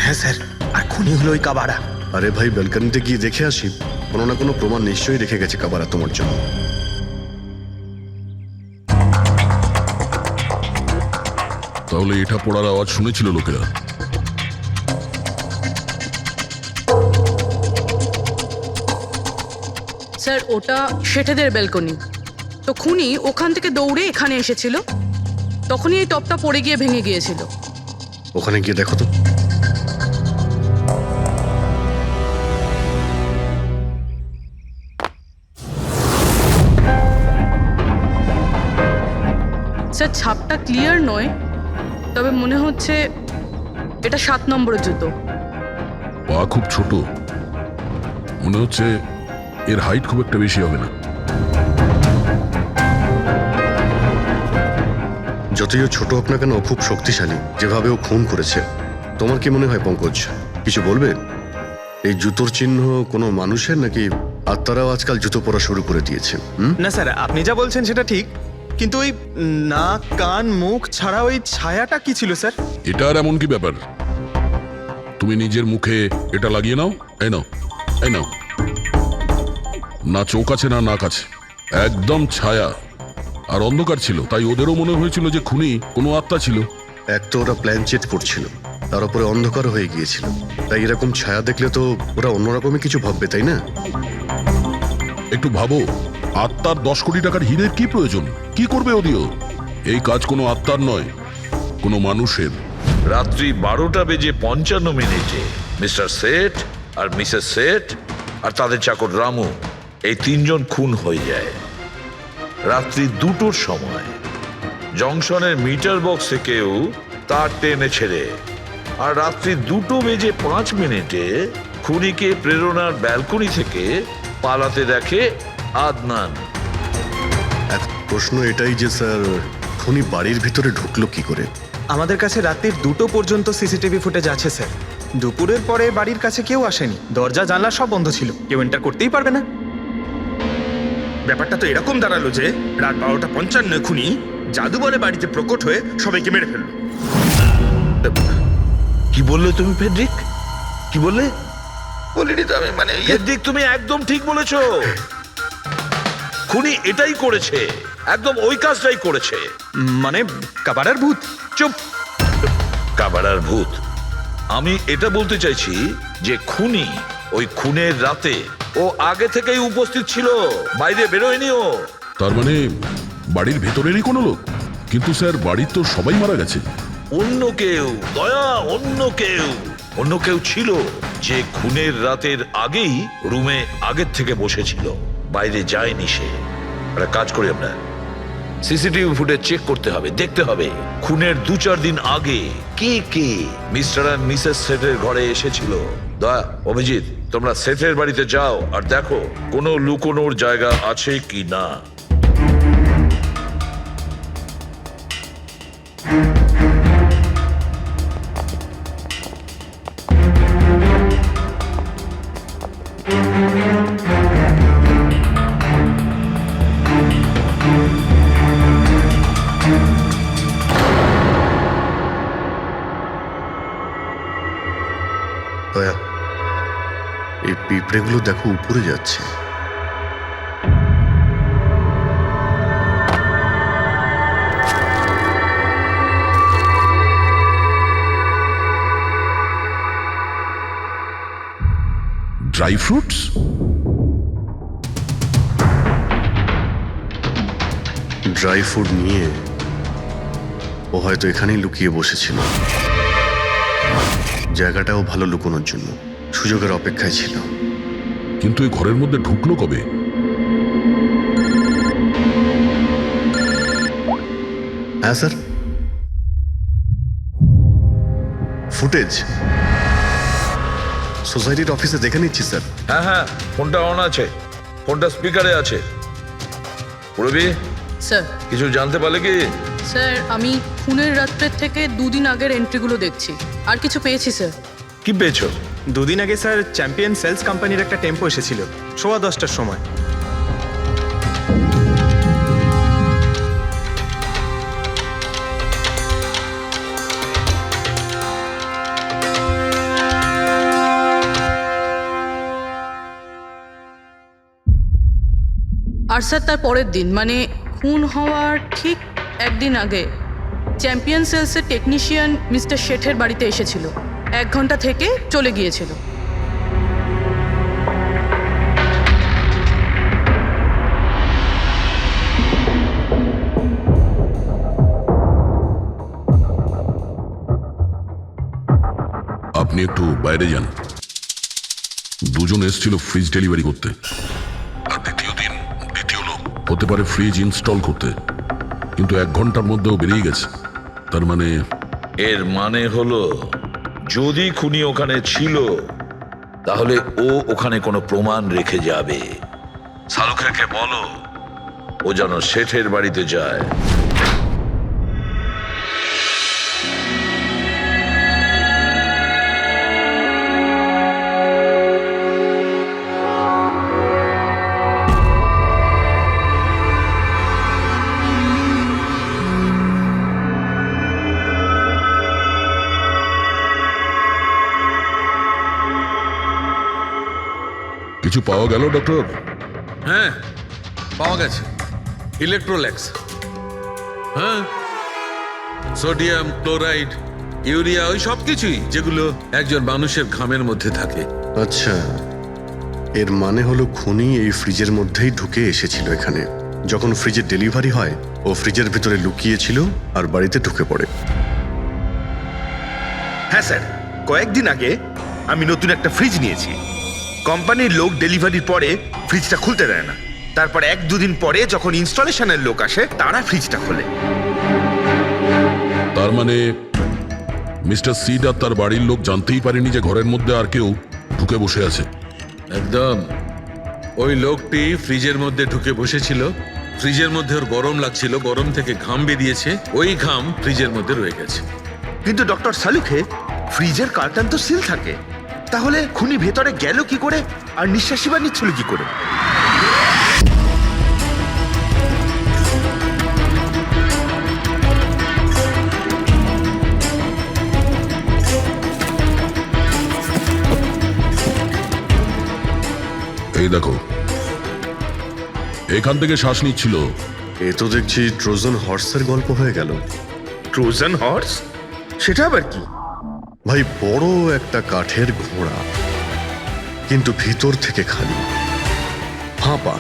হ্যাঁ স্যার, আর খুনি হলো ওই কাবারা। আরে ভাই, ব্যালকনিতে গিয়ে দেখে আসি, কোনো না কোনো প্রমাণ নিশ্চয়ই রেখে গেছে কাবারা তোমার জন্য। তাহলে এটা পড়ার আওয়াজ শুনেছিল লোকেরা? স্যার ওটা শেঠেদের ব্যালকনি। তো খুনি ওখান থেকে দৌড়ে এখানে এসেছিল, তখনই এই টপটা পড়ে গিয়ে ভেঙে গিয়েছিল। ওখানে গিয়ে দেখো তো। স্যার ছাপটা ক্লিয়ার নয়, তবে মনে হচ্ছে এটা 7 নম্বরের জুতো। পা খুব ছোট, মনে হচ্ছে এর হাইট খুব একটা বেশি হবে না। যতই ও ছোট হোক না কেন, ও খুব শক্তিশালী। যেভাবে ও খুন করেছে, তোমার কি মনে হয় পঙ্কজ? কিছু বলবে? এই জুতোর চিহ্ন কোনো মানুষের, নাকি আত্মারাও আজকাল জুতো পরা শুরু করে দিয়েছে? না স্যার, আপনি যা বলছেন সেটা ঠিক, কিন্তু ওই নাক, কান, মুখ ছাড়া ওই ছায়াটা কি ছিল স্যার? এটা আর এমন কি ব্যাপার? তুমি নিজের মুখে এটা লাগিয়ে নাও। এই নাও, এই নাও। না চোখ আছে না নাক আছে, একদম ছায়া আর অন্ধকার ছিল, তাই ওদেরও মনে হয়েছিল যে খুনি কোনো আত্মা ছিল। এক তো ওরা প্ল্যানচেট করছিল, তার উপরে অন্ধকার হয়ে গিয়েছিল, তাই এরকম ছায়া দেখলে তো ওরা অন্যরকমই কিছু ভাববে, তাই না? একটু ভাবো, আত্মার 10 কোটি টাকার হীরের কি প্রয়োজন? কি করবে ওদিও? এই কাজ কোনো আত্মার নয়, কোনো মানুষের। রাত্রি 12:55 মিস্টার সেঠ আর মিসেস সেঠ আর তাদের চাকর রামু, এই 3 জন খুন হয়ে যায়। রাত্রি 2টোর সময় জংশনের মিটার বক্সে কেউ তার টেনে ছেড়ে, আর রাত্রি 2:05 খুনিকে প্রেরণার ব্যালকনি থেকে পালাতে দেখে আদনান। এক প্রশ্ন এটাই যে স্যার, খুনি বাড়ির ভিতরে ঢুকলো কি করে? আমাদের কাছে রাত্রির 2টো পর্যন্ত সিসিটিভি ফুটেজ আছে স্যার। দুপুরের পরে বাড়ির কাছে কেউ আসেনি, দরজা জানলা সব বন্ধ ছিল, কেউ এন্টার করতেই পারবে না। ব্যাপারটা তো এরকম দাঁড়ালো যে রাত 12:55 খুনি জাদু বলে বাড়িতে প্রকট হয়ে সবাইকে মেরে ফেললো। কি বললে তুমি ফেডরিক? কি বললে? বলিনি তো আমি, মানে ফেডরিক, তুমি একদম ঠিক বলেছো। খুনি এটাই করেছে, একদম ওই কাজটাই করেছে। মানে কাবারার ভূত? চুপ, কাবারার ভূত। আমি এটা বলতে চাইছি যে খুনি ওই খুনের রাতে ও আগে থেকেই উপস্থিত ছিল, বাইরে বেরোয়নি ও। তার মানে বাড়ির ভেতরেরই কোনো লোক? কিন্তু স্যার, বাড়ির তো সবাই মারা গেছে। অন্য কেউ, দয়া, অন্য কেউ ছিল যে খুনের রাতের আগেই রুমে আগের থেকে বসেছিল, বাইরে যায়নি সে। একটা কাজ করি আমরা, সিসিটিভি ফুটেজ চেক করতে হবে, দেখতে হবে খুনের 2-4 দিন আগে কে কে মিস্টার আর মিসেস সেটের ঘরে এসেছিল। দয়া, অভিজিৎ, তোমরা সেটের বাড়িতে যাও আর দেখো কোনো লুকোনোর জায়গা আছে কি না। দয়া, এই পিঁপড়েগুলো দেখো উপরে যাচ্ছে। Dry fruits? ড্রাই ফুড নিয়ে ও হয়তো এখানেই লুকিয়ে বসেছিল। জায়গাটাও ভালো লুকোনোর জন্য সুযোগের অপেক্ষায় ছিল। কিন্তু এই ঘরের মধ্যে ঢুকলো কবে? হ্যাঁ স্যার, ফুটেজ সোসাইটির অফিসে দেখে নিচ্ছি স্যার। হ্যাঁ হ্যাঁ, ফোনটা অন আছে, ফোনটা স্পিকারে আছে। পুরবি স্যার কিছু জানতে পারলে কি? স্যার আমি খুনের রাত্রের থেকে 2 দিন আগের এন্ট্রিগুলো দেখছি, আর কিছু পেয়েছি স্যার। কি পেয়েছো? 2 দিন আগে স্যার চ্যাম্পিয়ন সেলস কোম্পানির একটা টেম্পো এসেছিল 10:15টার সময়। আর স্যার তার পরের দিন মানে খুন হওয়ার ঠিক 1 দিন আগে চ্যাম্পিয়ন সেলসের টেকনিশিয়ান মিস্টার শেঠের বাড়িতে এসেছিল, 1 ঘন্টা থেকে চলে গিয়েছিল। আপনি একটু বাইরে যান। দুজন এসেছিল ফ্রিজ ডেলিভারি করতে, আর দ্বিতীয় লোক হতে পারে ফ্রিজ ইনস্টল করতে, কিন্তু 1 ঘন্টার মধ্যেও বেরিয়ে গেছে। তার মানে এর মানে হলো যদি খুনি ওখানে ছিল তাহলে ও ওখানে কোনো প্রমাণ রেখে যাবে। শালুখেরকে বলো ও যেন শেঠের বাড়িতে যায়। কিছু পাওয়া গেল ডক্টর? হ্যাঁ পাওয়া গেছে, ইলেকট্রোল্যাক্স। হ্যাঁ, সোডিয়াম ক্লোরাইড, ইউরিয়া, ওই সব কিছুই যেগুলো একজন মানুষের ঘামের মধ্যে থাকে। আচ্ছা, এর মানে হলো খুনি এই ফ্রিজের মধ্যেই ঢুকে এসেছিল এখানে। যখন ফ্রিজের ডেলিভারি হয় ও ফ্রিজের ভিতরে লুকিয়েছিল আর বাড়িতে ঢুকে পড়ে। হ্যাঁ স্যার, কয়েকদিন আগে আমি নতুন একটা ফ্রিজ নিয়েছি। কোম্পানির লোক ডেলিভারির পরে ফ্রিজটা খুলতে দেয় না, তারপর 1-2 দিন পরে যখন ইনস্টলেশনের লোক আসে তারা ফ্রিজটা খোলে। তার মানে মিস্টার সিড আর তার বাড়ির লোক জানতেই পারেনি যে ঘরের মধ্যে আর কেউ ঢুকে বসে আছে। একদম, ওই লোকটি ফ্রিজের মধ্যে ঢুকে বসেছিল, ফ্রিজের মধ্যে ওর গরম লাগছিল, গরম থেকে ঘাম বেরিয়েছে, ওই ঘাম ফ্রিজের মধ্যে রয়ে গেছে। কিন্তু ডক্টর সালুখে ফ্রিজের কার্টন তো সিল থাকে, তাহলে খুনি ভেতরে গেল কি করে আর নিঃশ্বাসই বা নিচ্ছিল কি করে? এই দেখো, এখান থেকে শ্বাস নিচ্ছিল। এ তো দেখছি ট্রোজান হর্সের গল্প হয়ে গেল। Trojan horse? সেটা আবার কি? ভাই, বড় একটা কাঠের ঘোড়া, কিন্তু ভিতর থেকে খালি, ফাঁপা।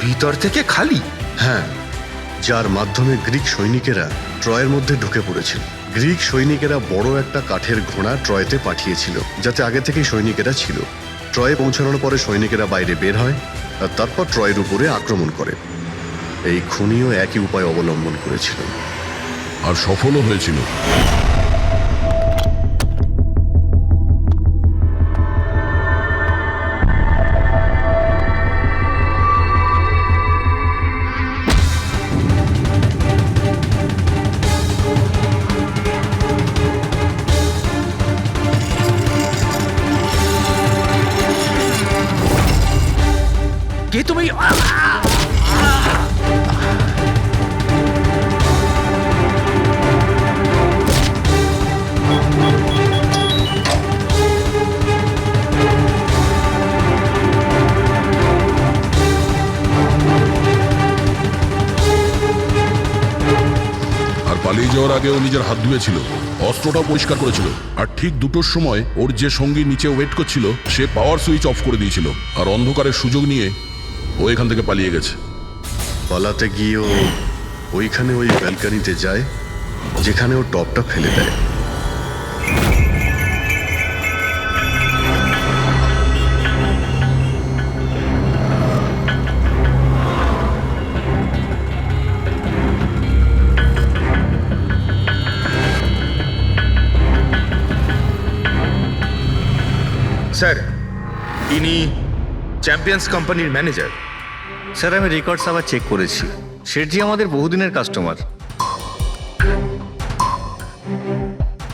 ভিতর থেকে খালি? হ্যাঁ, যার মাধ্যমে গ্রিক সৈনিকেরা ট্রয়ের মধ্যে ঢুকে পড়েছিল। গ্রিক সৈনিকেরা বড় একটা কাঠের ঘোড়া ট্রয়েতে পাঠিয়েছিল, যাতে আগে থেকেই সৈনিকেরা ছিল। ট্রয়ে পৌঁছানোর পরে সৈনিকেরা বাইরে বের হয় আর তারপর ট্রয়ের উপরে আক্রমণ করে। এই খুনিও একই উপায় অবলম্বন করেছিল আর সফলও হয়েছিল। কে তুমি? যাওয়ার আগে ও নিজের হাত ধুয়েছিল, অস্ত্রটাও পরিষ্কার করেছিল, আর ঠিক 2টোর সময় ওর যে সঙ্গী নিচে ওয়েট করছিল সে পাওয়ার সুইচ অফ করে দিয়েছিল, আর অন্ধকারের সুযোগ নিয়ে ও এখান থেকে পালিয়ে গেছে। পালাতে গিয়ে ও ওইখানে ওই ব্যালকানিতে যায় যেখানে ও টপটা ফেলে দেয়। স্যার, ইনি চ্যাম্পিয়ন্স কোম্পানির ম্যানেজার। স্যার আমি রেকর্ডস আবার চেক করেছি, শেঠজি আমাদের বহুদিনের কাস্টমার।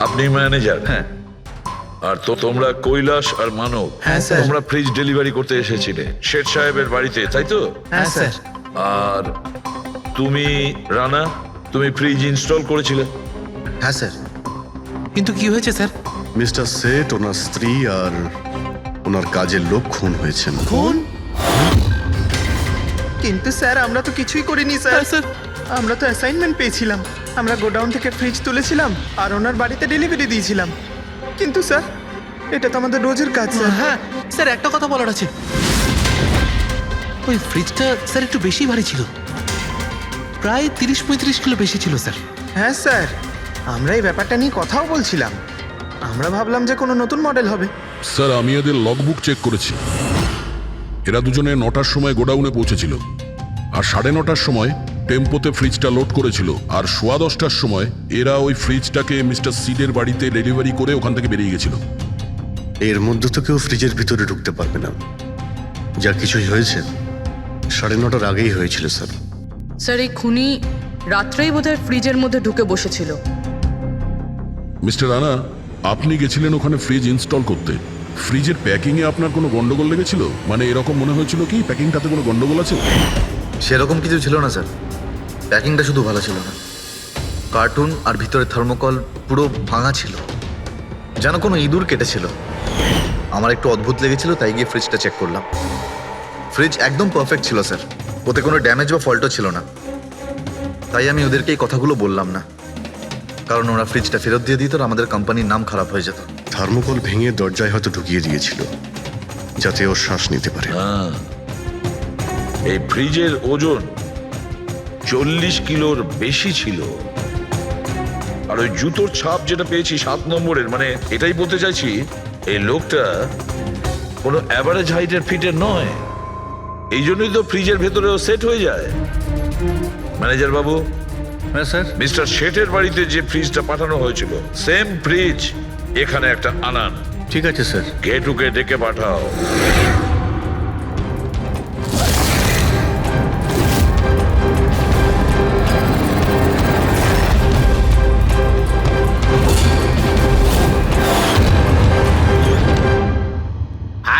আপনি ম্যানেজার? হ্যাঁ। আর তো তোমরা কৈলাস আর মানব, হ্যাঁ, স্যার। তোমরা ফ্রিজ ডেলিভারি করতে এসেছিলে শেঠ সাহেবের বাড়িতে, তাই তো? হ্যাঁ স্যার। আর তুমি রানা, তুমি ফ্রিজ ইনস্টল করেছিলে? হ্যাঁ স্যার। কিন্তু কি হয়েছে স্যার? মিস্টার সেট, ওনার স্ত্রী আর ওনার কাজের লোক খুন হয়েছেন। কোন? কিন্তু স্যার আমরা তো কিছুই করিনি স্যার। স্যার আমরা তো অ্যাসাইনমেন্ট পেয়েছিলাম, আমরা গোডাউন থেকে ফ্রিজ তুলেছিলাম আর ওনার বাড়িতে ডেলিভারি দিয়েছিলাম। কিন্তু স্যার এটা তো আমাদের রোজের কাজ স্যার। হ্যাঁ স্যার, একটা কথা বলার আছে। ওই ফ্রিজটা স্যার একটু বেশি ভারী ছিল, প্রায় 30-35 কিলো বেশি ছিল স্যার। হ্যাঁ স্যার, আমরা এই ব্যাপারটা নিয়ে কথাও বলছিলাম। আমরা ভাবলাম যে কোনো নতুন মডেল হবে। স্যার আমি এদের লগবুক চেক করেছি, এরা দুজনে 9টার সময় গোডাউনে পৌঁছেছিল, আর 9:30টার সময় টেম্পোতে ফ্রিজটা লোড করেছিল, আর 10:15টার সময় এরা ওই ফ্রিজটাকে মিস্টার সিডের বাড়িতে ডেলিভারি করে ওখান থেকে বেরিয়ে গেছিল। এর মধ্যে তো কেউ ফ্রিজের ভিতরে ঢুকতে পারবে না। যা কিছুই হয়েছে 9:30টার আগেই হয়েছিল স্যার। স্যার এই খুনি রাত্রেই বোধহয় ফ্রিজের মধ্যে ঢুকে বসেছিল। মিস্টার রানা, আপনি গেছিলেন ওখানে ফ্রিজ ইনস্টল করতে, ফ্রিজের প্যাকিংয়ে আপনার কোনো গন্ডগোল লেগেছিল? মানে এরকম মনে হয়েছিল কি প্যাকিংটাতে কোনো গন্ডগোল আছে? সেরকম কিছু ছিল না স্যার, প্যাকিংটা শুধু ভালো ছিল না, কার্টুন আর ভিতরে থার্মোকল পুরো ভাঙা ছিল, যেন কোনো ইঁদুর কেটেছিল। আমার একটু অদ্ভুত লেগেছিল, তাই গিয়ে ফ্রিজটা চেক করলাম। ফ্রিজ একদম পারফেক্ট ছিল স্যার, ওতে কোনো ড্যামেজ বা ফল্টও ছিল না। তাই আমি ওদেরকে এই কথাগুলো বললাম না, কারণ ওরা ফ্রিজটা ফেরত দিয়ে দিত আর আমাদের কোম্পানির নাম খারাপ হয়ে যেত। থার্মোকল ভেঙে দরজায় হয়তো ঢুকিয়ে দিয়েছিল যাতে ও শ্বাস নিতে পারে। এই ফ্রিজের ওজন 40 কিলোর বেশি ছিল, আর ওই জুতোর ছাপ যেটা পেয়েছি 7 নম্বরের, মানে এটাই বলতে চাইছি এই লোকটা কোনো অ্যাভারেজ হাইটের ফিটের নয়। এই জন্যই তো ফ্রিজের ভেতরেও সেট হয়ে যায়। ম্যানেজার বাবু, হ্যাঁ স্যার। মিস্টার শেঠের বাড়িতে যে ফ্রিজটা পাঠানো হয়েছিল সেম ফ্রিজ এখানে একটা আনান। ঠিক আছে স্যার। গেটুকে ডেকে পাঠাও।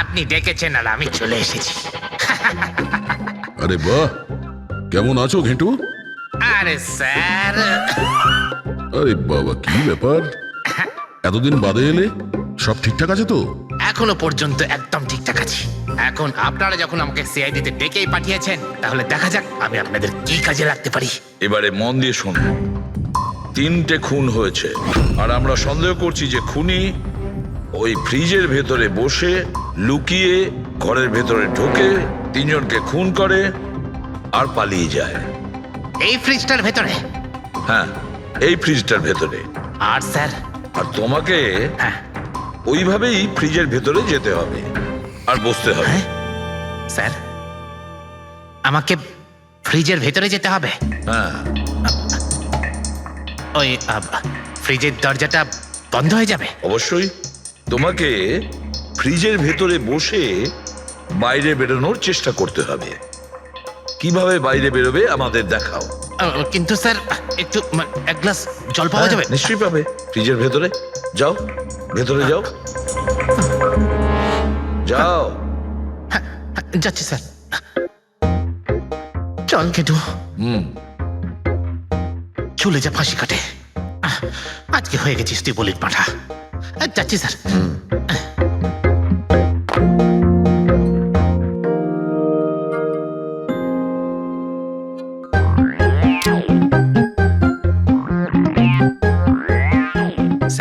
আপনি ডেকেছেন আর আমি চলে এসেছি। আরে বাহ, কেমন আছো ঘেঁটু? আরে স্যার, আরে বাবা, কি ব্যাপার, এতদিন বাদে এলে? সব ঠিকঠাক আছে তো? এখনো পর্যন্ত একদম ঠিকঠাক আছি। এখন আপনারা যখন আমাকে সিআইডিতে ডেকেই পাঠিয়েছেন, তাহলে দেখা যাক আমি আপনাদের কি কাজে লাগতে পারি। এবারে মন দিয়ে শুনুন। 3টে খুন হয়েছে, আর আমরা সন্দেহ করছি যে খুনি ওই ফ্রিজের ভেতরে বসে লুকিয়ে ঘরের ভেতরে ঢোকে, 3 জনকে খুন করে আর পালিয়ে যায়। এই ফ্রিজটার ভেতরে? হ্যাঁ, এই ফ্রিজটার ভেতরে। আর স্যার? আর তোমাকে হ্যাঁ, ওইভাবেই ফ্রিজের ভেতরে যেতে হবে আর বসতে হবে। স্যার আমাকে ফ্রিজের ভেতরে যেতে হবে? হ্যাঁ। ওই ফ্রিজের দরজাটা বন্ধ হয়ে যাবে? অবশ্যই। তোমাকে ফ্রিজের ভেতরে বসে বাইরে বেরোনোর চেষ্টা করতে হবে। কিভাবে বাইরে বেরোবে আমাদের দেখাও। কিন্তু স্যার একটু এক গ্লাস জল পাওয়া যাবে? নিশ্চয়ই পাবে। ফ্রিজের ভেতরে যাও, ভেতরে যাও, যাও। যাচ্ছি স্যার। চল কেটু, চলে যা ফাঁসি কাটে। আজকে হয়ে গেছিস তুই বলির পাঠা। যাচ্ছি স্যার।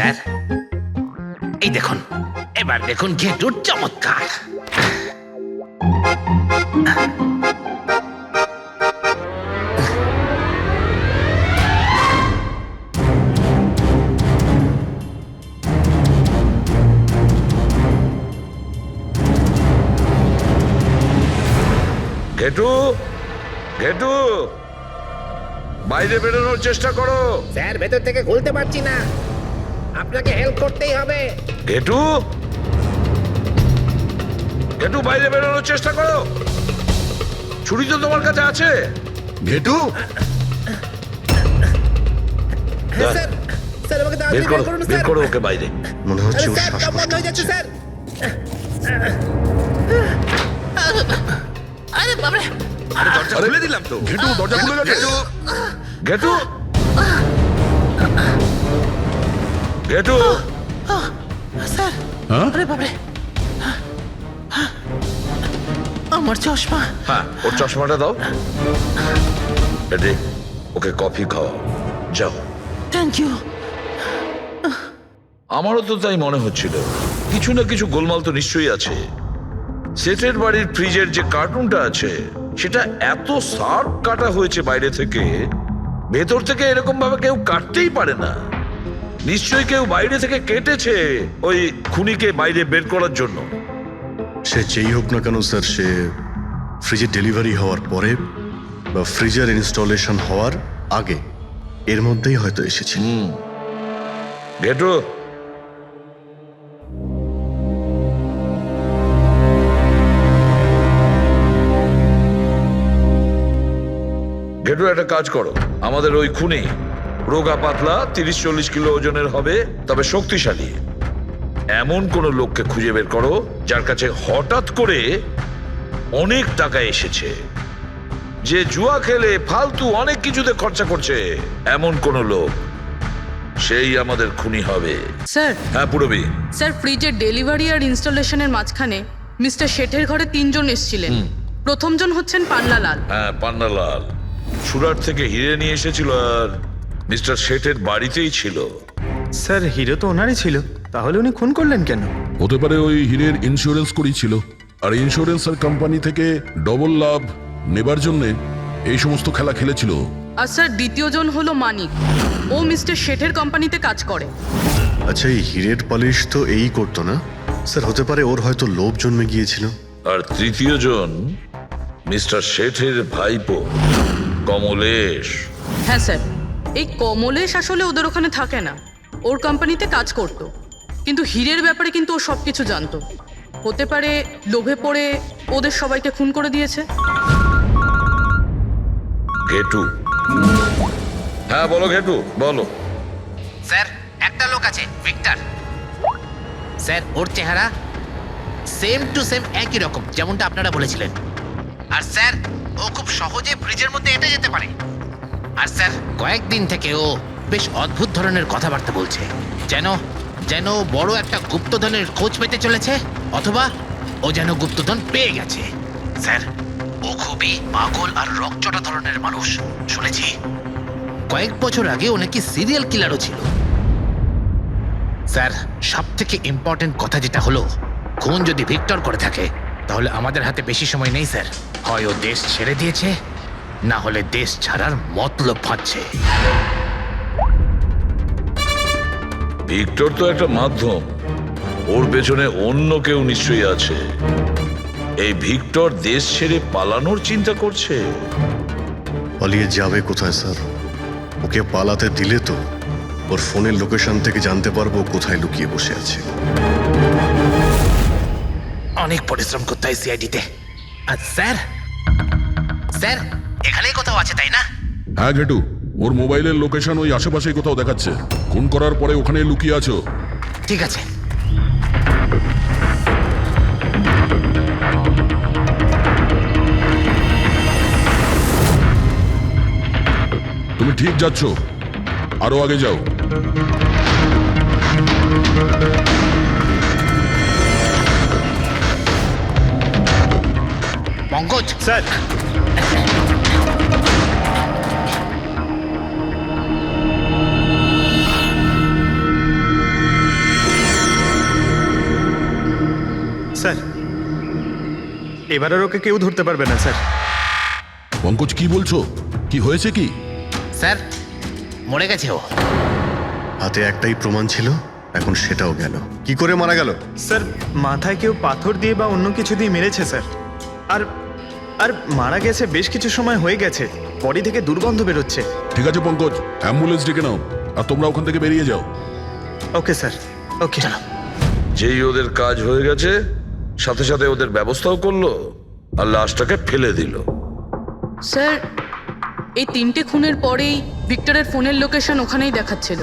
স্যার এই দেখুন, এবার দেখুন ঘেটুর চমৎকার। ঘেটু, ঘেটু, বাইরে বেরোনোর চেষ্টা করো। স্যার ভেতর থেকে খুলতে পারছি না, আপনাকে হেল্প করতেই হবে। ঘেটু, ঘেটু, বাইরে বেরোনোর চেষ্টা করো। ছুরি তো তোমার কাছে আছে। ঘেটু, স্যার স্যার আমাকে বের করো, বের করো ওকে বাইরে। মনে হচ্ছে ওর স্যার দম শ্বাসকষ্ট বন্ধ হয়ে যাচ্ছে হচ্ছে। স্যার। আরে বাবারে, দরজা খুলে দিলাম তো। ঘেটু দরজা খুলে গেছে। ঘেটু, ঘেটু, স্যার হ্যাঁ? আরে বাবারে, আমার চশমা। হ্যাঁ ওর চশমাটা দাও। এডি, ওকে কফি খাওয়াও, যাও। Thank you. আমারও তো তাই মনে হচ্ছিল, কিছু না কিছু গোলমাল তো নিশ্চয়ই আছে। সেটের বাড়ির ফ্রিজের যে কার্টুনটা আছে সেটা এত শার্প কাটা হয়েছে বাইরে থেকে, ভেতর থেকে এরকম ভাবে কেউ কাটতেই পারে না। নিশ্চয়ই কেউ বাইরে থেকে কেটেছে ওই খুনিকে বাইরে বের করার জন্য। সে যেই হোক না কেন স্যার, সে ফ্রিজের ডেলিভারি হওয়ার পরে বা ফ্রিজার ইনস্টলেশন হওয়ার আগে এর মধ্যেই হয়তো এসেছিল। ঘেটু, ঘেটু একটা কাজ করো, আমাদের ওই খুনি রোগা পাতলা 30-40 কিলো ওজনের হবে, তবে শক্তিশালী এমন কোন লোককে খুঁজে বের করো যার কাছে হঠাৎ করে অনেক টাকা এসেছে, যে জুয়া খেলে ফালতু অনেক কিছুতে খরচা করছে, এমন কোন লোক, সেই আমাদের খুনি হবে। স্যার হ্যাঁ পুরবি, স্যার ফ্রিজের ডেলিভারি আর ইনস্টলেশনের মাঝখানে মিস্টার শেঠের ঘরে 3 জন এসেছিলেন। প্রথমজন হচ্ছেন পান্নালাল। হ্যাঁ পান্নালাল সুরাট থেকে হিরে নিয়ে এসেছিল আর মিস্টার শেঠের বাড়িতেই ছিল। স্যার হিরো তো ওনারই ছিল, তাহলে উনি খুন করলেন কেন? হতে পারে ওই হীরের ইন্স্যুরেন্স করেছিল, আর ইন্স্যুরেন্সের কোম্পানি থেকে ডবল লাভ নেবার জন্য এই সমস্ত খেলা খেলেছিল। আর স্যার দ্বিতীয়জন হলো মানিক, ও মিস্টার শেঠের কোম্পানিতে কাজ করে। আচ্ছা, এই হীরের পালিশ তো এই করতো না স্যার? হতে পারে ওর হয়তো লোভ জন্মে গিয়েছিল। আর তৃতীয় জন মিস্টার শেঠের ভাইপো কমলেশ। হ্যাঁ স্যার, এই কমলেশ আসলে ওদের ওখানে থাকে না, ওর কোম্পানিতে কাজ করত, কিন্তু হীরের ব্যাপারে কিন্তু ও সব কিছু জানতো। হতে পারে লোভে পড়ে ওদের সবাইকে খুন করে দিয়েছে। ঘেটু, হ্যাঁ বলো ঘেটু, বলো। স্যার একটা লোক আছে ভিক্টর, স্যার ওর চেহারা সেম টু সেম একই রকম যেমনটা আপনারা বলেছিলেন। আর স্যার ও খুব সহজে ফ্রিজের মধ্যে এঁটে যেতে পারে। আর স্যার কয়েকদিন থেকে ও বেশ অদ্ভুত ধরনের কথাবার্তা বলছে, যেন যেন বড় একটা গুপ্তধনের খোঁজ পেতে চলেছে, অথবা ও যেন গুপ্তধন পেয়ে গেছে। স্যার ও খুবই পাগল আর রকচটা ধরনের মানুষ। শুনেছি কয়েক বছর আগে ও নাকি সিরিয়াল কিলারও ছিল। স্যার সব থেকে ইম্পর্টেন্ট কথা যেটা হলো, খুন যদি ভিক্টর করে থাকে তাহলে আমাদের হাতে বেশি সময় নেই স্যার। হয় ও দেশ ছেড়ে দিয়েছে, না হলে দেশ ছাড়ার মতলব ভাবছে। ভিক্টর তো একটা মাধ্যম, ওর পেছনে অন্য কেউ নিশ্চয়ই আছে। এই ভিক্টর দেশ ছেড়ে পালানোর চিন্তা করছে। পালিয়ে যাবে কোথায় স্যার? ওকে পালাতে দিলে তো ওর ফোনের লোকেশন থেকে জানতে পারবো কোথায় লুকিয়ে বসে আছে। অনেক পরিশ্রম করতে হয় সিআইডিতে। আর স্যার স্যার এখানেই কোথাও আছে তাই না? হ্যাঁ ঘেটু, ওর মোবাইলের লোকেশন ওই আশেপাশেই কোথাও দেখাচ্ছে। খুন করার পরে ওখানে লুকিয়ে আছো। ঠিক আছে। তুমি ঠিক যাচ্ছ, আরো আগে যাও। পঙ্কজ স্যার এবার আর ওকে কেউ ধরতে পারবে না স্যার। পঙ্কজ কি বলছো? কি হয়েছে কি? স্যার মরে গেছে ও। হাতে একটাই প্রমাণ ছিল, এখন সেটাও গেল। কি করে মারা গেল? স্যার মাথায় কেউ পাথর দিয়ে বা অন্য কিছু দিয়ে মেরেছে স্যার। আর আর মারা গেছে বেশ কিছু সময় হয়ে গেছে, বডি থেকে দুর্গন্ধ বেরোচ্ছে। ঠিক আছে পঙ্কজ, অ্যাম্বুলেন্স ডেকে নাও আর তোমরা ওখান থেকে বেরিয়ে যাও। ওকে স্যার, ওকে। যেই ওদের কাজ হয়ে গেছে সাথে সাথে ওদের ব্যবস্থাও করলো আর লাশটাকে ফেলে দিল। স্যার এই 3টে খুনের পরেই ভিক্টরের ফোনের লোকেশন ওখানেই দেখাচ্ছিল।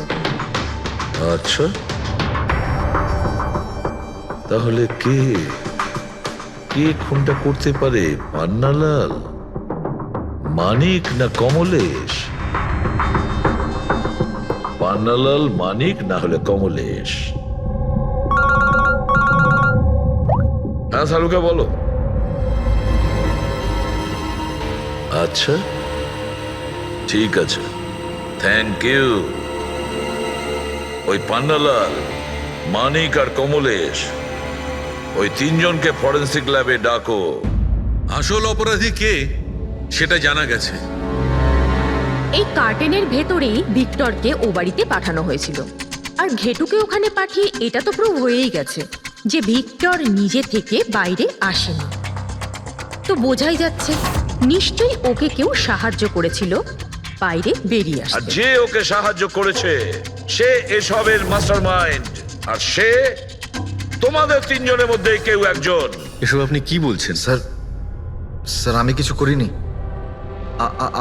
আচ্ছা, তাহলে কে কে খুনটা করতে পারে? পান্নালাল, মানিক না কমলেশ? পান্নালাল, মানিক না হলে কমলেশ। হ্যাঁ সালুকা বলো। আচ্ছা ঠিক আছে, থ্যাংক ইউ। ওই পান্নালাল, মানিক আর কমলেশ, ওই 3 জনকে ফরেন্সিক ল্যাবে ডাকো। আসল অপরাধী কে সেটা জানা গেছে। এই কার্টেনের ভেতরেই ভিক্টরকে ও বাড়িতে পাঠানো হয়েছিল। আর ঘেটুকে ওখানে পাঠিয়ে এটা তো প্রুভ হয়েই গেছে যে ভিক্টর নিজে থেকে বাইরে আসেনি। তো বোঝাই যাচ্ছে নিশ্চয়ই ওকে কেউ সাহায্য করেছিল বাইরে বেরিয়ে আর আসতে। যে ওকে সাহায্য করেছে সে এসবের মাস্টারমাইন্ড, আর সে তোমাদের 3 জনের মধ্যে কেউ একজন। এসব আপনি কি বলছেন স্যার? স্যার আমি কিছু করিনি।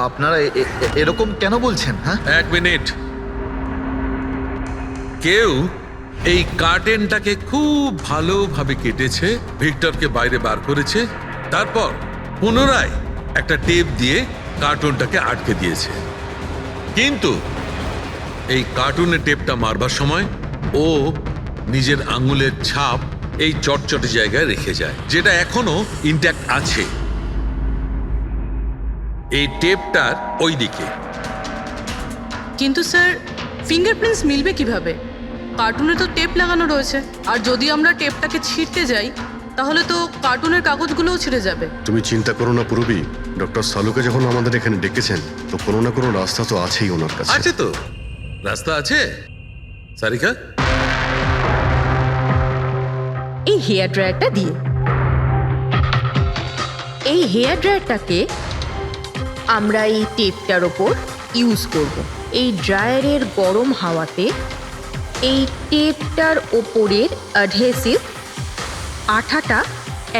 আপনারা এরকম কেন বলছেন? হ্যাঁ 1 মিনিট। কেউ এই কার্টেনটাকে খুব ভালোভাবে কেটেছে, ভিক্টরকে বাইরে বার করেছে, তারপর পুনরায় একটা টেপ দিয়ে কার্টুনটাকে আটকে দিয়েছে। কিন্তু এই কার্টুনের টেপটা মারবার সময় ও নিজের আঙুলের ছাপ এই চটচটে জায়গায় রেখে যায়, যেটা এখনো ইনট্যাক্ট আছে। এই টেপটার ওই দিকে। কিন্তু স্যার ফিঙ্গারপ্রিন্টস মিলবে কিভাবে? কার্টুনে তো টেপ লাগানো রয়েছে, আর যদি আমরা টেপটাকে ছিঁড়তে যাই তাহলে তো কার্টুনের কাগজগুলোও ছিঁড়ে যাবে। তুমি চিন্তা করো না পুরবি, ডক্টর সালুকে যখন আমাদের এখানে ডেকেছেন তো কোনো না কোনো রাস্তা তো আছেই ওনার কাছে। আছে তো, রাস্তা আছে। সারিকা এই হেয়ার ড্রায়ারটা দিয়ে, এই হেয়ার ড্রায়ারটাকে আমরা এই টেপটার ওপর ইউজ করব। এই ড্রায়ারের গরম হাওয়াতে এই টেপটার ওপরের অ্যাডহেসিভ আঠাটা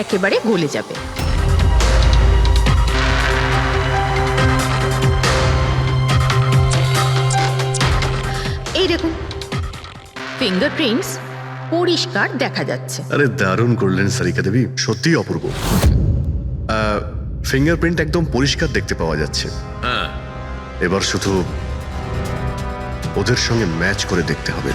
একেবারে গলে যাবে। এই দেখুন, ফিঙ্গারপ্রিন্টস পরিষ্কার দেখা যাচ্ছে। আরে দারুণ করলেন সারিকা দেবী, সত্যিই অপূর্ব। ফিঙ্গারপ্রিন্ট একদম পরিষ্কার দেখতে পাওয়া যাচ্ছে। হ্যাঁ, এবার শুধু ওদের সঙ্গে ম্যাচ করে দেখতে হবে।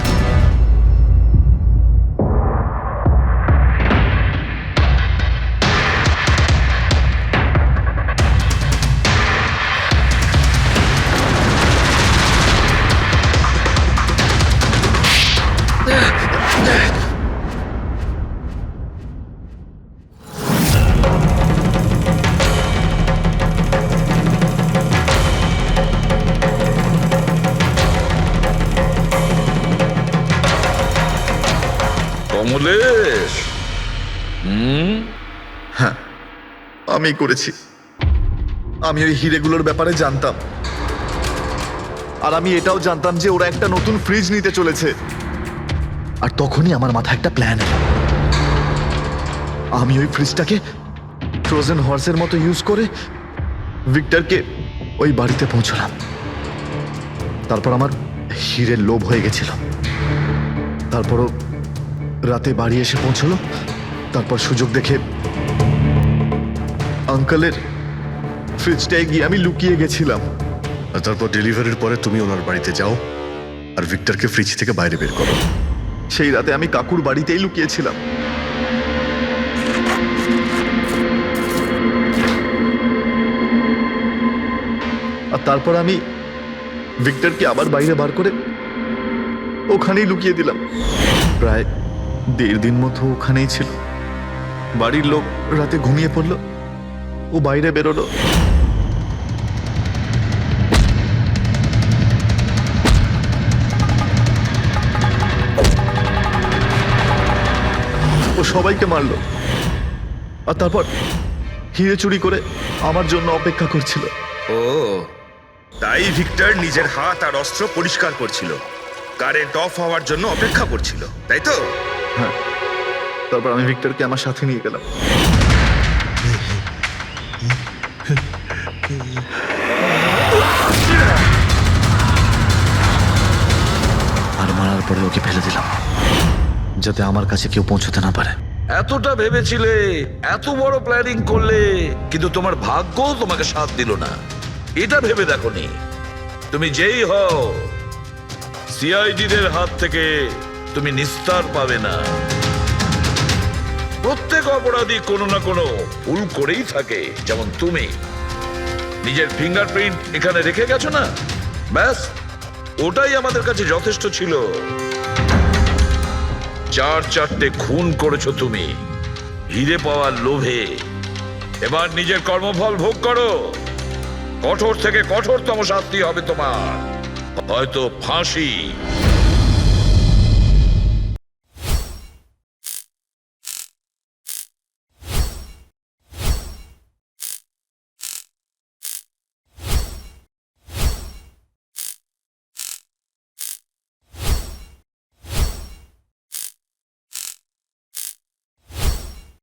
কমলেশ, হ্যাঁ আমি করেছি। আমি ওই হিরেগুলোর ব্যাপারে জানতাম, আর আমি এটাও জানতাম যে ওরা একটা নতুন ফ্রিজ নিতে চলেছে। আর তখনই আমার মাথায় একটা প্ল্যান এলো। আমি ওই ফ্রিজটাকে ফ্রোজেন হর্সের মতো ইউজ করে ভিক্টরকে ওই বাড়িতে পৌঁছলাম। তারপর আমার হিরের লোভ হয়ে গেছিল। তারপরও রাতে বাড়ি এসে পৌঁছলো। তারপর সুযোগ দেখে আঙ্কেলের ফ্রিজটায় গিয়ে আমি লুকিয়ে গেছিলাম। আর তারপর ডেলিভারির পরে তুমি ওনার বাড়িতে যাও আর ভিক্টরকে ফ্রিজ থেকে বাইরে বের করো। সেই রাতে আমি কাকুর বাড়িতেই লুকিয়েছিলাম। আর তারপর আমি ভিক্টরকে আবার বাইরে বার করে ওখানেই লুকিয়ে দিলাম। প্রায় 1.5 দিন মতো ওখানেই ছিল। বাড়ির লোক রাতে ঘুমিয়ে পড়লো, ও বাইরে বেরোলো। ও সবাইকে মারলো, আর তারপর হিরে চুরি করে আমার জন্য অপেক্ষা করছিল। ও তাই ভিক্টর নিজের হাত আর অস্ত্র পরিষ্কার করছিল, কারেন্ট অফ হওয়ার জন্য অপেক্ষা করছিল, তাই তো? হ্যাঁ, তারপর আমি ভিক্টরকে আমার সাথে নিয়ে গেলাম। আর মারার পরে ওকে ফেলে দিলাম, যাতে আমার কাছে কেউ পৌঁছতে না পারে। এতটা ভেবেছিলে, এত বড় প্ল্যানিং করলে, কিন্তু তোমার ভাগ্য তোমাকে সাথ দিল না। এটা ভেবে দেখোনি তুমি যেই হও সিআইডিদের হাত থেকে তুমি নিস্তার পাবে না। প্রত্যেক অপরাধী কোনো না কোনো ভুল করেই থাকে, যেমন তুমি নিজের ফিঙ্গারপ্রিন্ট এখানে রেখে গেছো না, ব্যাস ওটাই আমাদের কাছে যথেষ্ট ছিল। 4-4টে খুন করেছো তুমি হিরে পাওয়ার লোভে। এবার নিজের কর্মফল ভোগ করো, কঠোর থেকে কঠোরতম শাস্তি হবে তোমার, হয়তো ফাঁসি।